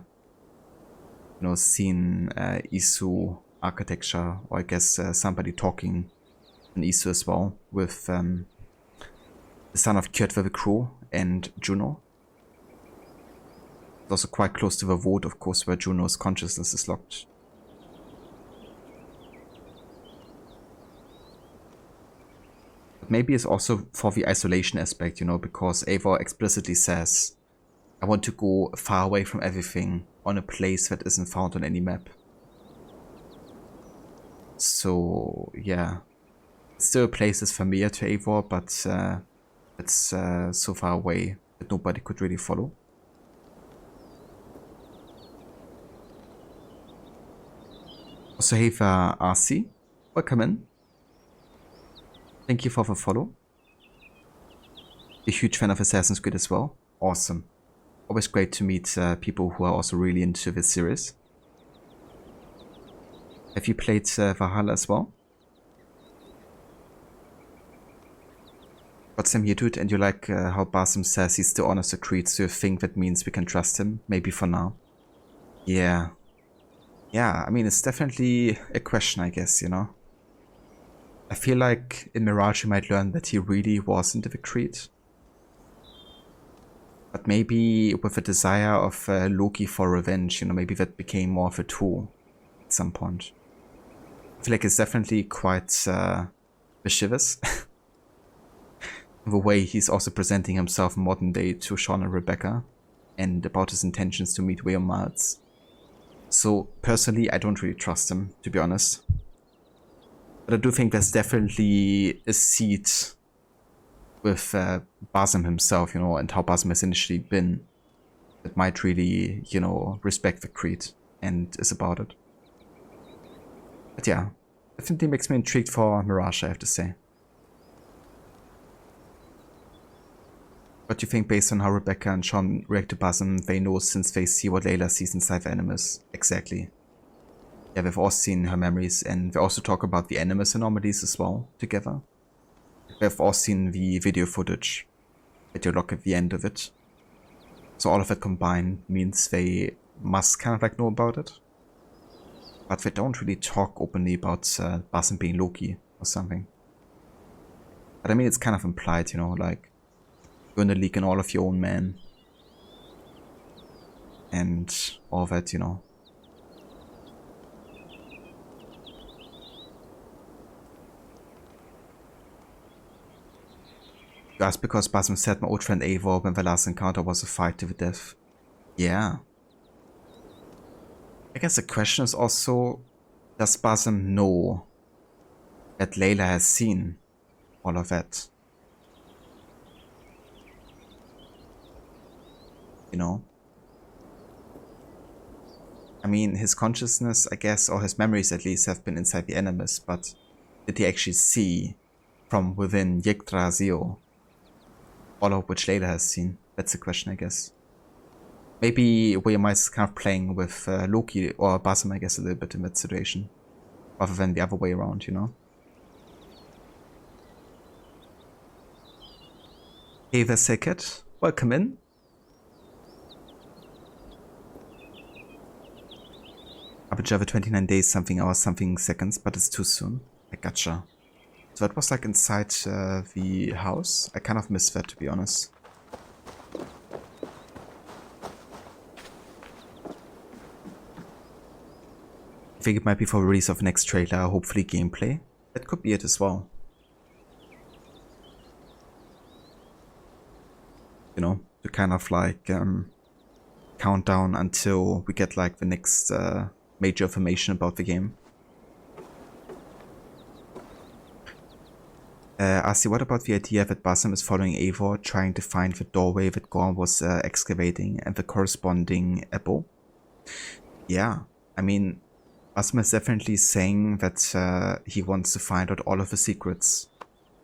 know, seen Isu architecture, or I guess somebody talking in Isu as well, with the son of Kjotve the Crow and Juno. It's also quite close to the vote, of course, where Juno's consciousness is locked. But maybe it's also for the isolation aspect, you know, because Eivor explicitly says, I want to go far away from everything on a place that isn't found on any map. So, yeah. Still a place that's familiar to Eivor, but it's so far away that nobody could really follow. Also, hey there, RC. Welcome in. Thank you for the follow. A huge fan of Assassin's Creed as well. Awesome. Always great to meet people who are also really into this series. Have you played Valhalla as well? But Sam, you do it and you like how Basim says he still honors the creed, so you think that means we can trust him? Maybe for now. Yeah. Yeah, I mean, it's definitely a question, I guess, you know? I feel like in Mirage you might learn that he really was into the creed. But maybe with a desire of Loki for revenge, you know, maybe that became more of a tool at some point. I feel like it's definitely quite mischievous. The way he's also presenting himself in modern day to Sean and Rebecca, and about his intentions to meet William Miles. So personally, I don't really trust him, to be honest. But I do think there's definitely a seed with Basim himself, you know, and how Basim has initially been, that might really, you know, respect the creed and is about it. But yeah, definitely makes me intrigued for Mirage, I have to say. What do you think based on how Rebecca and Sean react to Basim? They know since they see what Layla sees inside the Animus. Exactly. Yeah, they've all seen her memories, and they also talk about the Animus anomalies as well, together. They've all seen the video footage that you look at the end of it. So all of that combined means they must kind of like know about it. But they don't really talk openly about Basim being Loki or something. But I mean, it's kind of implied, you know, like, you're in the league and all of your own men. And all that, you know. Just because Basim said my old friend Eivor when the last encounter was a fight to the death. Yeah. I guess the question is also, does Basim know that Layla has seen all of that? You know? I mean, his consciousness, I guess, or his memories at least, have been inside the Animus, but did he actually see from within Yggdrasil all of which Layla has seen? That's the question, I guess. Maybe William is kind of playing with Loki or Basim, I guess, a little bit in that situation, rather than the other way around, you know? Hey there, Sekit. Welcome in. Java 29 days, something hours, something seconds, but it's too soon. I gotcha. So that was like inside the house. I kind of missed that, to be honest. I think it might be for release of next trailer, hopefully gameplay. That could be it as well. You know, to kind of like count down until we get like the next major information about the game. Asi, what about the idea that Basim is following Eivor, trying to find the doorway that Gorm was excavating and the corresponding Ebo? Yeah, I mean, Basim is definitely saying that he wants to find out all of the secrets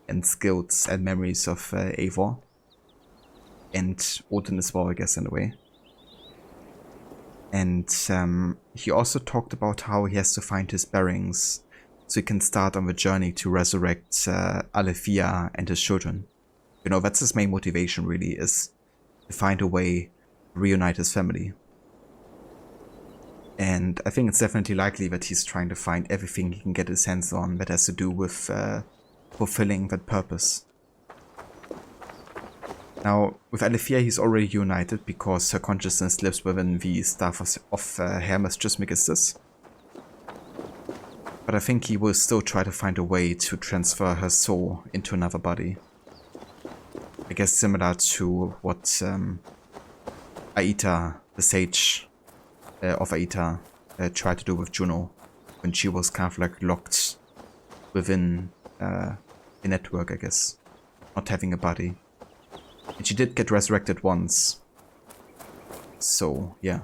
and skills and memories of Eivor. and Odin as well, I guess, in a way. And he also talked about how he has to find his bearings so he can start on the journey to resurrect Alethea and his children. You know, that's his main motivation, really, is to find a way to reunite his family. And I think it's definitely likely that he's trying to find everything he can get his hands on that has to do with fulfilling that purpose. Now, with Alethea, he's already united because her consciousness lives within the staff of Hermes Trismegistus. But I think he will still try to find a way to transfer her soul into another body. I guess similar to what Aita, the sage of Aita, tried to do with Juno when she was kind of like locked within a network, I guess, not having a body. And she did get resurrected once. So, yeah.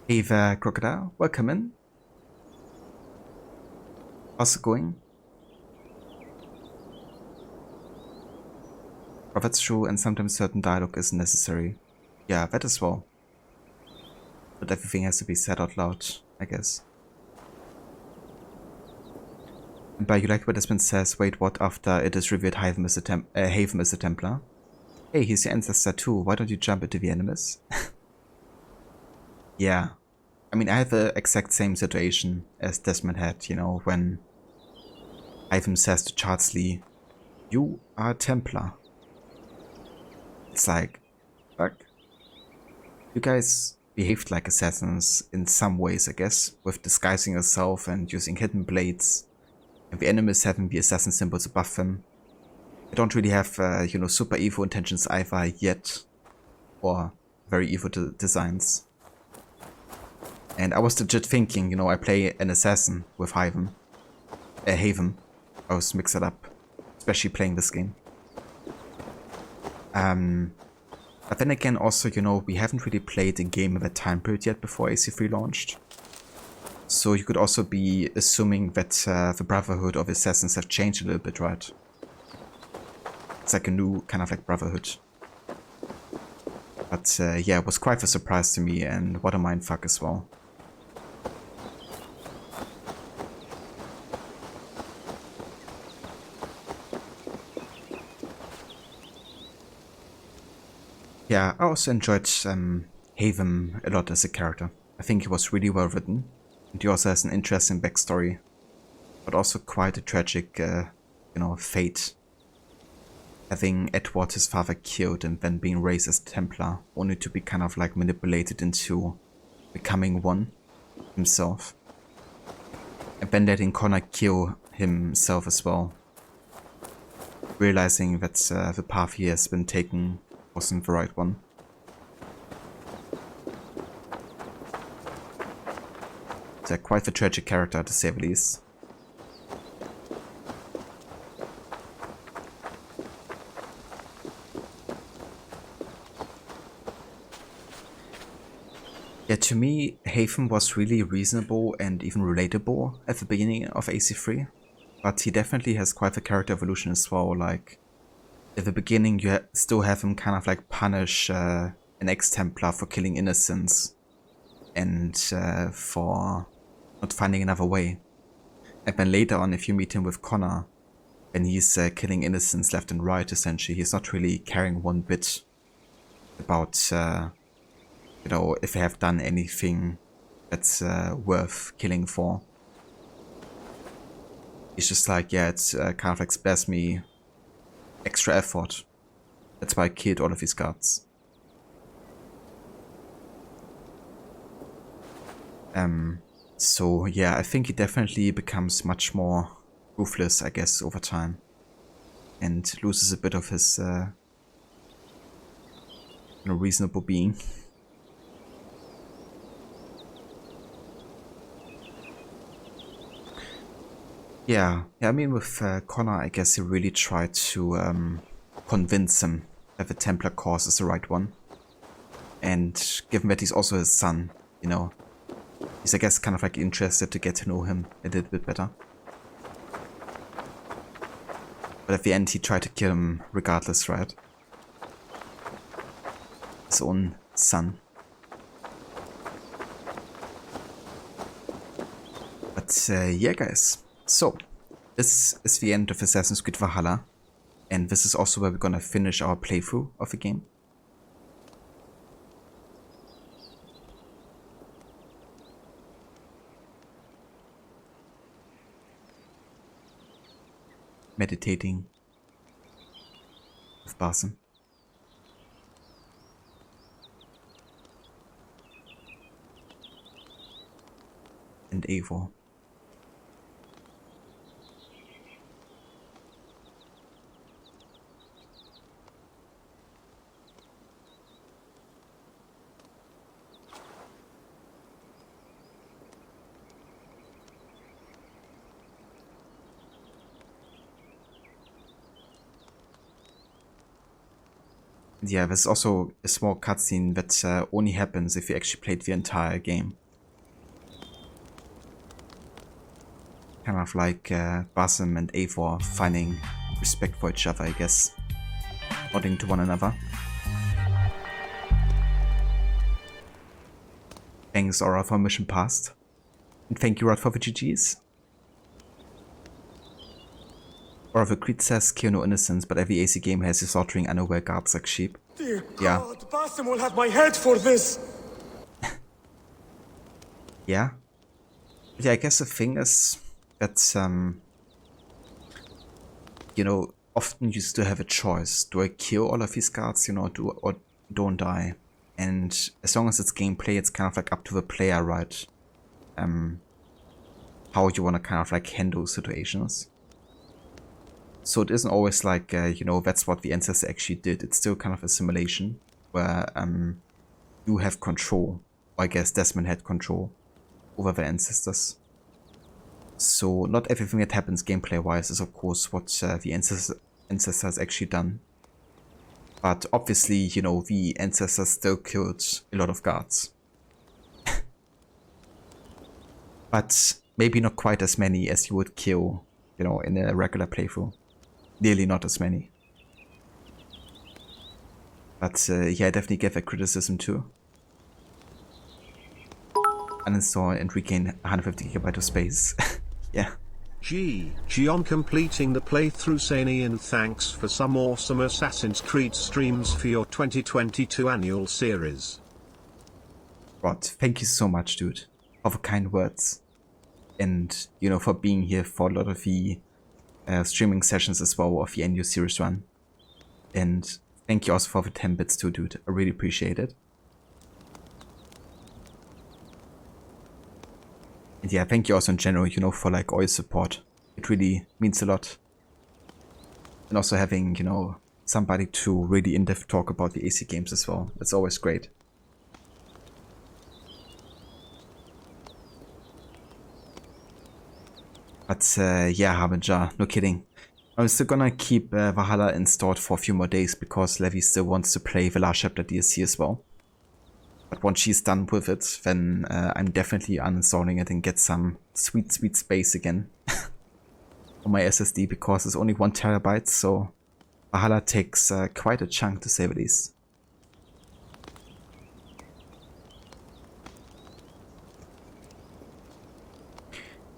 Hey there, Crocodile. Welcome in. How's it going? Oh, that's true, and sometimes certain dialogue isn't necessary. Yeah, that as well. But everything has to be said out loud, I guess. And by you like what Desmond says, wait, what, after it is revealed Haven is a Templar? Hey, he's your ancestor too, why don't you jump into the enemies? Yeah. I mean, I had the exact same situation as Desmond had, you know, when Haven says to Charlesley, you are a Templar. It's like, fuck. You guys behaved like assassins in some ways, I guess, with disguising yourself and using hidden blades, and the enemies having the assassin symbols above them. They don't really have, you know, super evil intentions either yet, or very evil designs. And I was legit thinking, you know, I play an assassin with Haven. I was mixed it up, especially playing this game. But then again, also, you know, we haven't really played a game of that time period yet before AC3 launched. So you could also be assuming that the Brotherhood of Assassins have changed a little bit, right? It's like a new kind of like Brotherhood. But yeah, it was quite a surprise to me, and what a mindfuck as well. Yeah, I also enjoyed Haven a lot as a character. I think he was really well written, and he also has an interesting backstory, but also quite a tragic, you know, fate. Having Edward, his father, killed and then being raised as Templar, only to be kind of like manipulated into becoming one himself. And then letting Connor kill himself as well. Realizing that the path he has been taking wasn't the right one. It's quite a tragic character, to say the least. Yeah, to me, Haven was really reasonable and even relatable at the beginning of AC3, but he definitely has quite a character evolution as well. Like, at the beginning you still have him kind of like punish an ex-Templar for killing innocents and for not finding another way. And then later on, if you meet him with Connor, and he's killing innocents left and right, essentially, he's not really caring one bit about, you know, if they have done anything that's worth killing for. He's just like, yeah, it's kind of like spares me extra effort. That's why I killed all of his guards. So yeah, I think he definitely becomes much more ruthless, I guess, over time. And loses a bit of his you know, reasonable being. Yeah, I mean, with Connor, I guess he really tried to convince him that the Templar cause is the right one. And given that he's also his son, you know, He's, I guess, kind of like interested to get to know him a little bit better. But at the end, he tried to kill him regardless, right? His own son. But yeah, guys. So, this is the end of Assassin's Creed Valhalla. And this is also where we're gonna finish our playthrough of the game. Meditating with Basim. And Eivor. Yeah, there's also a small cutscene that only happens if you actually played the entire game. Kind of like Basim and Eivor finding respect for each other, I guess. Nodding to one another. Thanks, Aura, for mission passed. And thank you, Rod, for the GGs. Or the Creed says, kill no innocence, but every AC game has you slaughtering unaware guards like sheep. Dear Yeah. God, Basim will have my head for this! Yeah. Yeah, I guess the thing is that, you know, often you still have a choice. Do I kill all of these guards, you know, or don't I? And as long as it's gameplay, it's kind of like up to the player, right? How you want to kind of like handle situations. So it isn't always like, you know, that's what the ancestor actually did. It's still kind of a simulation where you have control. Or I guess Desmond had control over the ancestors. So not everything that happens gameplay-wise is of course what the ancestor has actually done. But obviously, you know, the ancestors still killed a lot of guards. But maybe not quite as many as you would kill, you know, in a regular playthrough. Nearly not as many. But yeah, I definitely get that criticism too. Uninstall and regain 150 GB of space. Yeah. Gion completing the playthrough Sani, and thanks for some awesome Assassin's Creed streams for your 2022 annual series. Rod, thank you so much, dude, for the kind words. And, you know, for being here for a lot of the streaming sessions as well of the annual series run. And thank you also for the 10 bits too, dude. I really appreciate it. And yeah, thank you also in general, you know, for like all your support. It really means a lot. And also having, you know, somebody to really in-depth talk about the AC games as well. That's always great. But yeah, Harbinger, no kidding. I'm still gonna keep Valhalla installed for a few more days because Levi still wants to play the last chapter DLC as well. But once she's done with it, then I'm definitely uninstalling it and get some sweet, sweet space again on my SSD because it's only 1 terabyte, so Valhalla takes quite a chunk to say the least.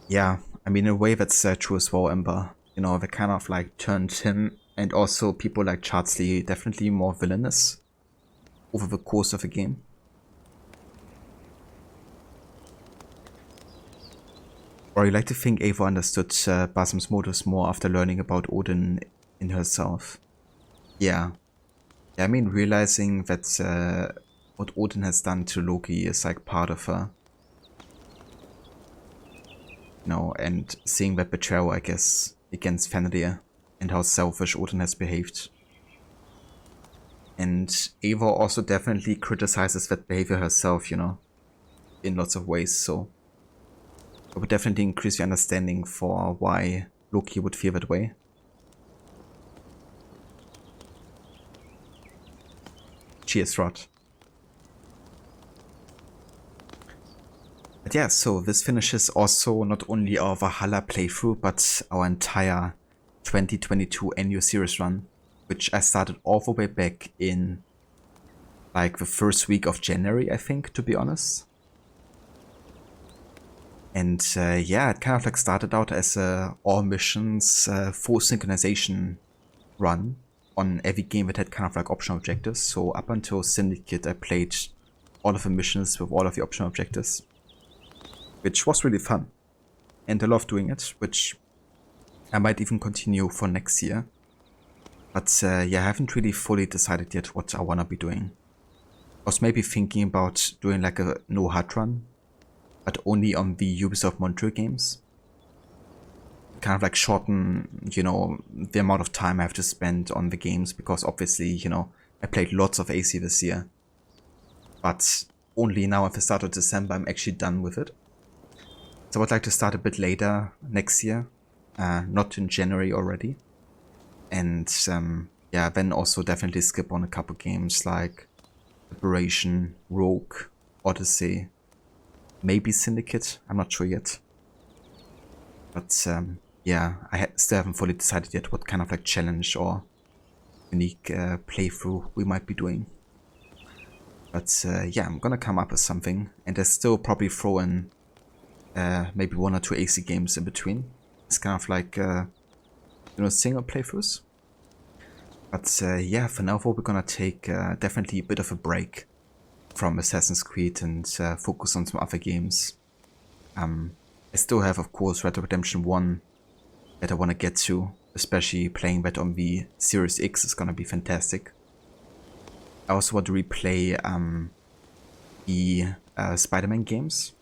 Yeah, I mean, in a way that's true as well, Ember. You know, they kind of like turned him and also people like Chardsley definitely more villainous over the course of the game. Or I like to think Ava understood Basim's motives more after learning about Odin in herself. Yeah. I mean, realizing that what Odin has done to Loki is like part of her. You know, and seeing that betrayal, I guess, against Fenrir and how selfish Odin has behaved. And Ava also definitely criticizes that behavior herself, you know, in lots of ways, so it would definitely increase your understanding for why Loki would feel that way. Cheers, Rod. But But yeah, so this finishes also not only our Valhalla playthrough, but our entire 2022 annual series run, which I started all the way back in like the first week of January, I think, to be honest. And yeah, it kind of like started out as a all missions full synchronization run on every game that had kind of like optional objectives. So up until Syndicate, I played all of the missions with all of the optional objectives, which was really fun. And I love doing it, which I might even continue for next year. But yeah, I haven't really fully decided yet what I want to be doing. I was maybe thinking about doing like a no HUD run, but only on the Ubisoft Montreal games. Kind of like shorten, you know, the amount of time I have to spend on the games, because obviously, you know, I played lots of AC this year. But only now at the start of December I'm actually done with it. So I would like to start a bit later next year, not in January already. And yeah, then also definitely skip on a couple games like Liberation, Rogue, Odyssey, maybe Syndicate, I'm not sure yet. But yeah, I still haven't fully decided yet what kind of like challenge or unique playthrough we might be doing. But yeah, I'm gonna come up with something, and I still probably throw in maybe 1 or 2 AC games in between. It's kind of like, you know, single playthroughs. But yeah, for now we're gonna take definitely a bit of a break from Assassin's Creed and focus on some other games. I still have, of course, Red Dead Redemption 1 that I want to get to, especially playing that on the Series X is gonna be fantastic. I also want to replay the Spider-Man games,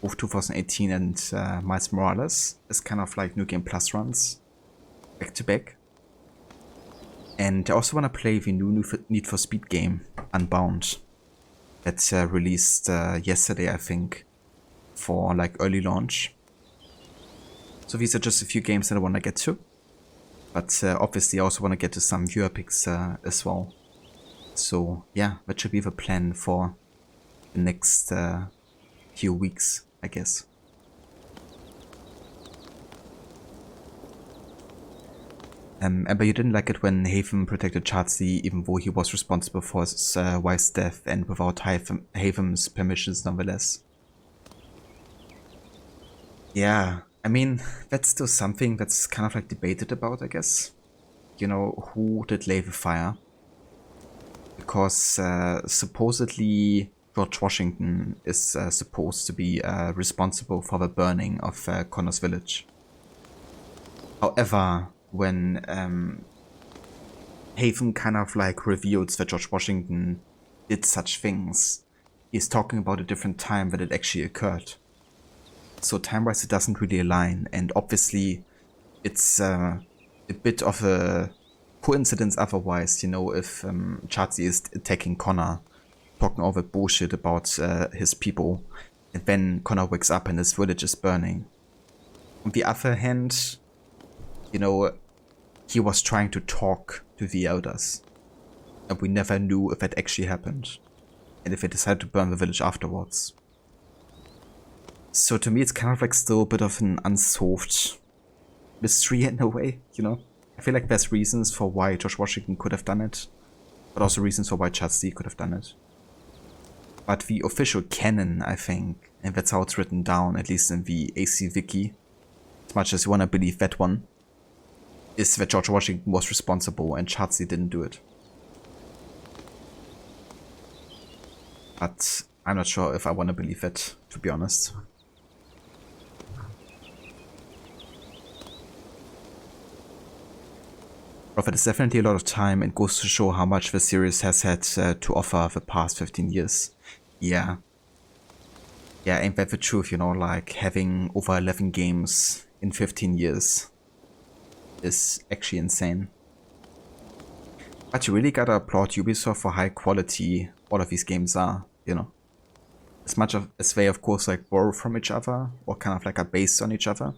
both 2018 and Miles Morales, as kind of like New Game Plus runs, back to back. And I also want to play the new Need for Speed game, Unbound, that's released yesterday, I think, for like early launch. So these are just a few games that I want to get to. But obviously I also want to get to some viewer picks as well. So yeah, that should be the plan for the next few weeks, I guess. But you didn't like it when Haven protected Chadsey, even though he was responsible for his wife's death, and without Haven's permissions nonetheless. Yeah, I mean, that's still something that's kind of like debated about, I guess. You know, who did lay the fire? Because supposedly George Washington is supposed to be responsible for the burning of Connor's village. However, when Haven kind of like reveals that George Washington did such things, he's talking about a different time that it actually occurred. So time-wise it doesn't really align, and obviously it's a bit of a coincidence otherwise, you know, if Chadsey is attacking Connor, talking all that bullshit about his people, and then Connor wakes up and his village is burning. On the other hand, you know, he was trying to talk to the elders, and we never knew if that actually happened, and if they decided to burn the village afterwards. So to me it's kind of like still a bit of an unsolved mystery in a way, you know? I feel like there's reasons for why George Washington could have done it, but also reasons for why Chadsey could have done it. But the official canon, I think, and that's how it's written down, at least in the AC Wiki, as much as you want to believe that one, is that George Washington was responsible and Chadsey didn't do it. But I'm not sure if I want to believe it, to be honest. But it's definitely a lot of time, and goes to show how much the series has had to offer the past 15 years. Yeah. Yeah, ain't that the truth, you know, like having over 11 games in 15 years is actually insane. But you really gotta applaud Ubisoft for high quality all of these games are, you know. As much as they of course like borrow from each other, or kind of like are based on each other.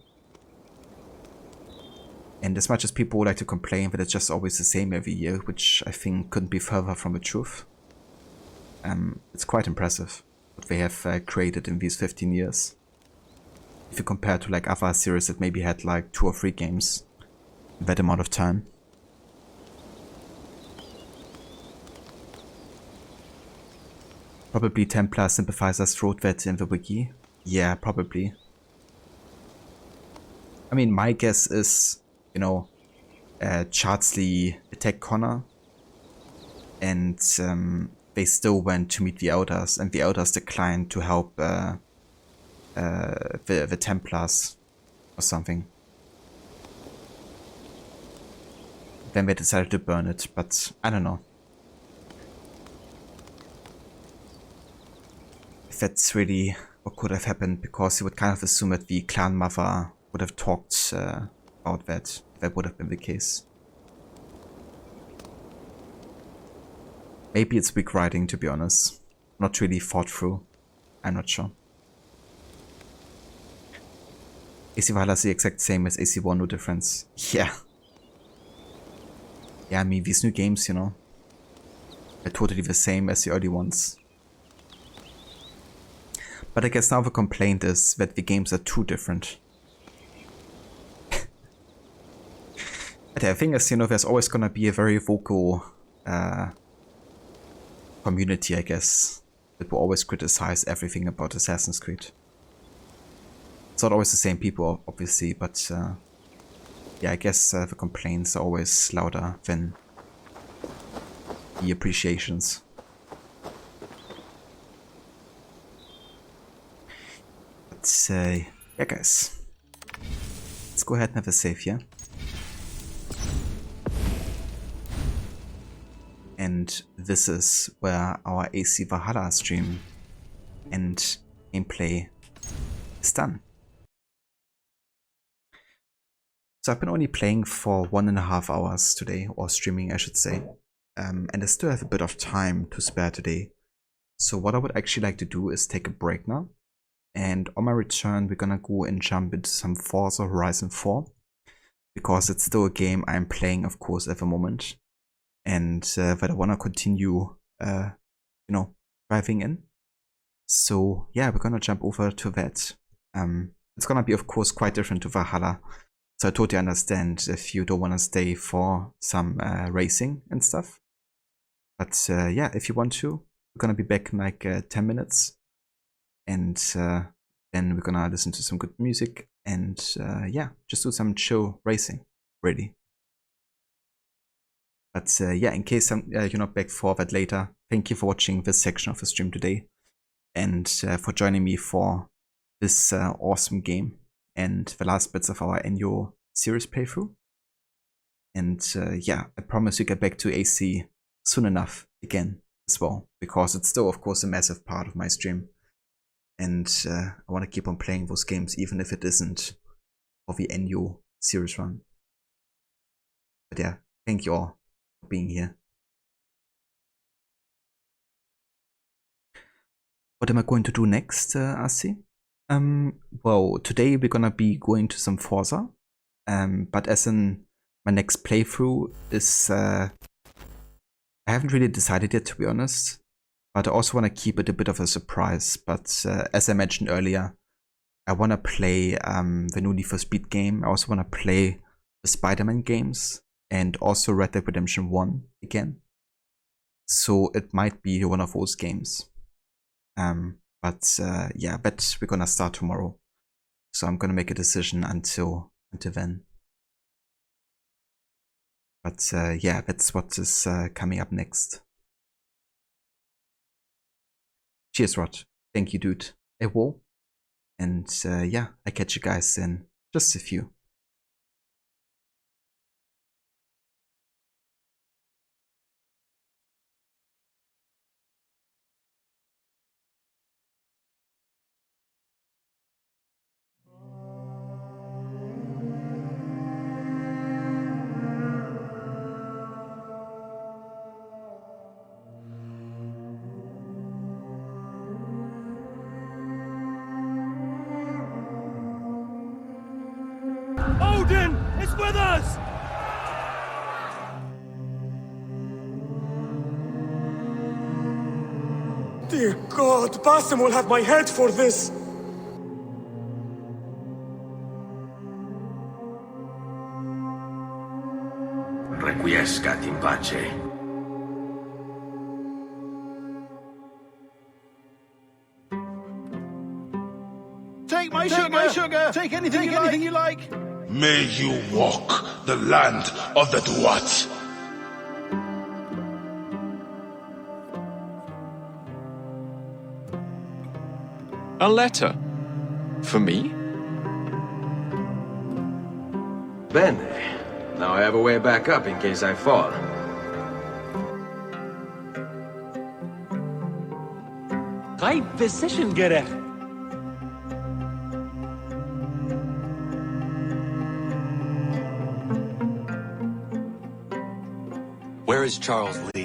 And as much as people like to complain that it's just always the same every year, which I think couldn't be further from the truth, it's quite impressive what they have created in these 15 years. if you compare to like other series that maybe had like 2 or 3 games in that amount of time. Probably Templar sympathizers wrote that in the wiki. Yeah, probably. I mean, my guess is, you know, Chardsley attacked Connor, and they still went to meet the Elders, and the Elders declined to help the Templars or something. Then they decided to burn it, but I don't know. If that's really what could have happened, because you would kind of assume that the clan mother would have talked about that, if that would have been the case. Maybe it's weak writing, to be honest. Not really thought through. I'm not sure. AC Valhalla is the exact same as AC1, no difference. Yeah. Yeah, I mean, these new games, you know, they're totally the same as the early ones. But I guess now the complaint is that the games are too different. But the thing is, you know, there's always gonna be a very vocal community, I guess, that will always criticize everything about Assassin's Creed. It's not always the same people, obviously, but yeah, I guess the complaints are always louder than the appreciations. But yeah, guys, let's go ahead and have a save here. And this is where our AC Valhalla stream and gameplay is done. So I've been only playing for 1.5 hours today, or streaming I should say, and I still have a bit of time to spare today. So what I would actually like to do is take a break now, and on my return we're gonna go and jump into some Forza Horizon 4, because it's still a game I'm playing, of course, at the moment, and that I wanna continue, you know, driving in. So yeah, we're gonna jump over to that. It's gonna be, of course, quite different to Valhalla. So I totally understand if you don't want to stay for some racing and stuff. But yeah, if you want to, we're going to be back in like 10 minutes. And then we're going to listen to some good music. And yeah, just do some chill racing, really. But yeah, in case you're not back for that later, thank you for watching this section of the stream today. And for joining me for this awesome game and the last bits of our annual series playthrough. And yeah, I promise you get back to AC soon enough again as well, because it's still, of course, a massive part of my stream. And I want to keep on playing those games, even if it isn't for the annual series run. But yeah, thank you all for being here. What am I going to do next, Asi? Well, today we're gonna be going to some Forza, but as in my next playthrough is, I haven't really decided yet, to be honest, but I also want to keep it a bit of a surprise. But as I mentioned earlier, I want to play the new Need for Speed game. I also want to play the Spider-Man games and also Red Dead Redemption 1 again. So it might be one of those games. But yeah, but we're gonna start tomorrow, so I'm gonna make a decision until then. But yeah, that's what is coming up next. Cheers, Rod. Thank you, dude. Whoa. And yeah, I catch you guys in just a few. Odin is with us! Dear God, Basim will have my head for this! pace. Take my sugar! Take anything you like! May you walk the land of the Duat. A letter? For me? Bene. Now I have a way back up in case I fall. Right decision, Gerrit. Where is Charles Lee?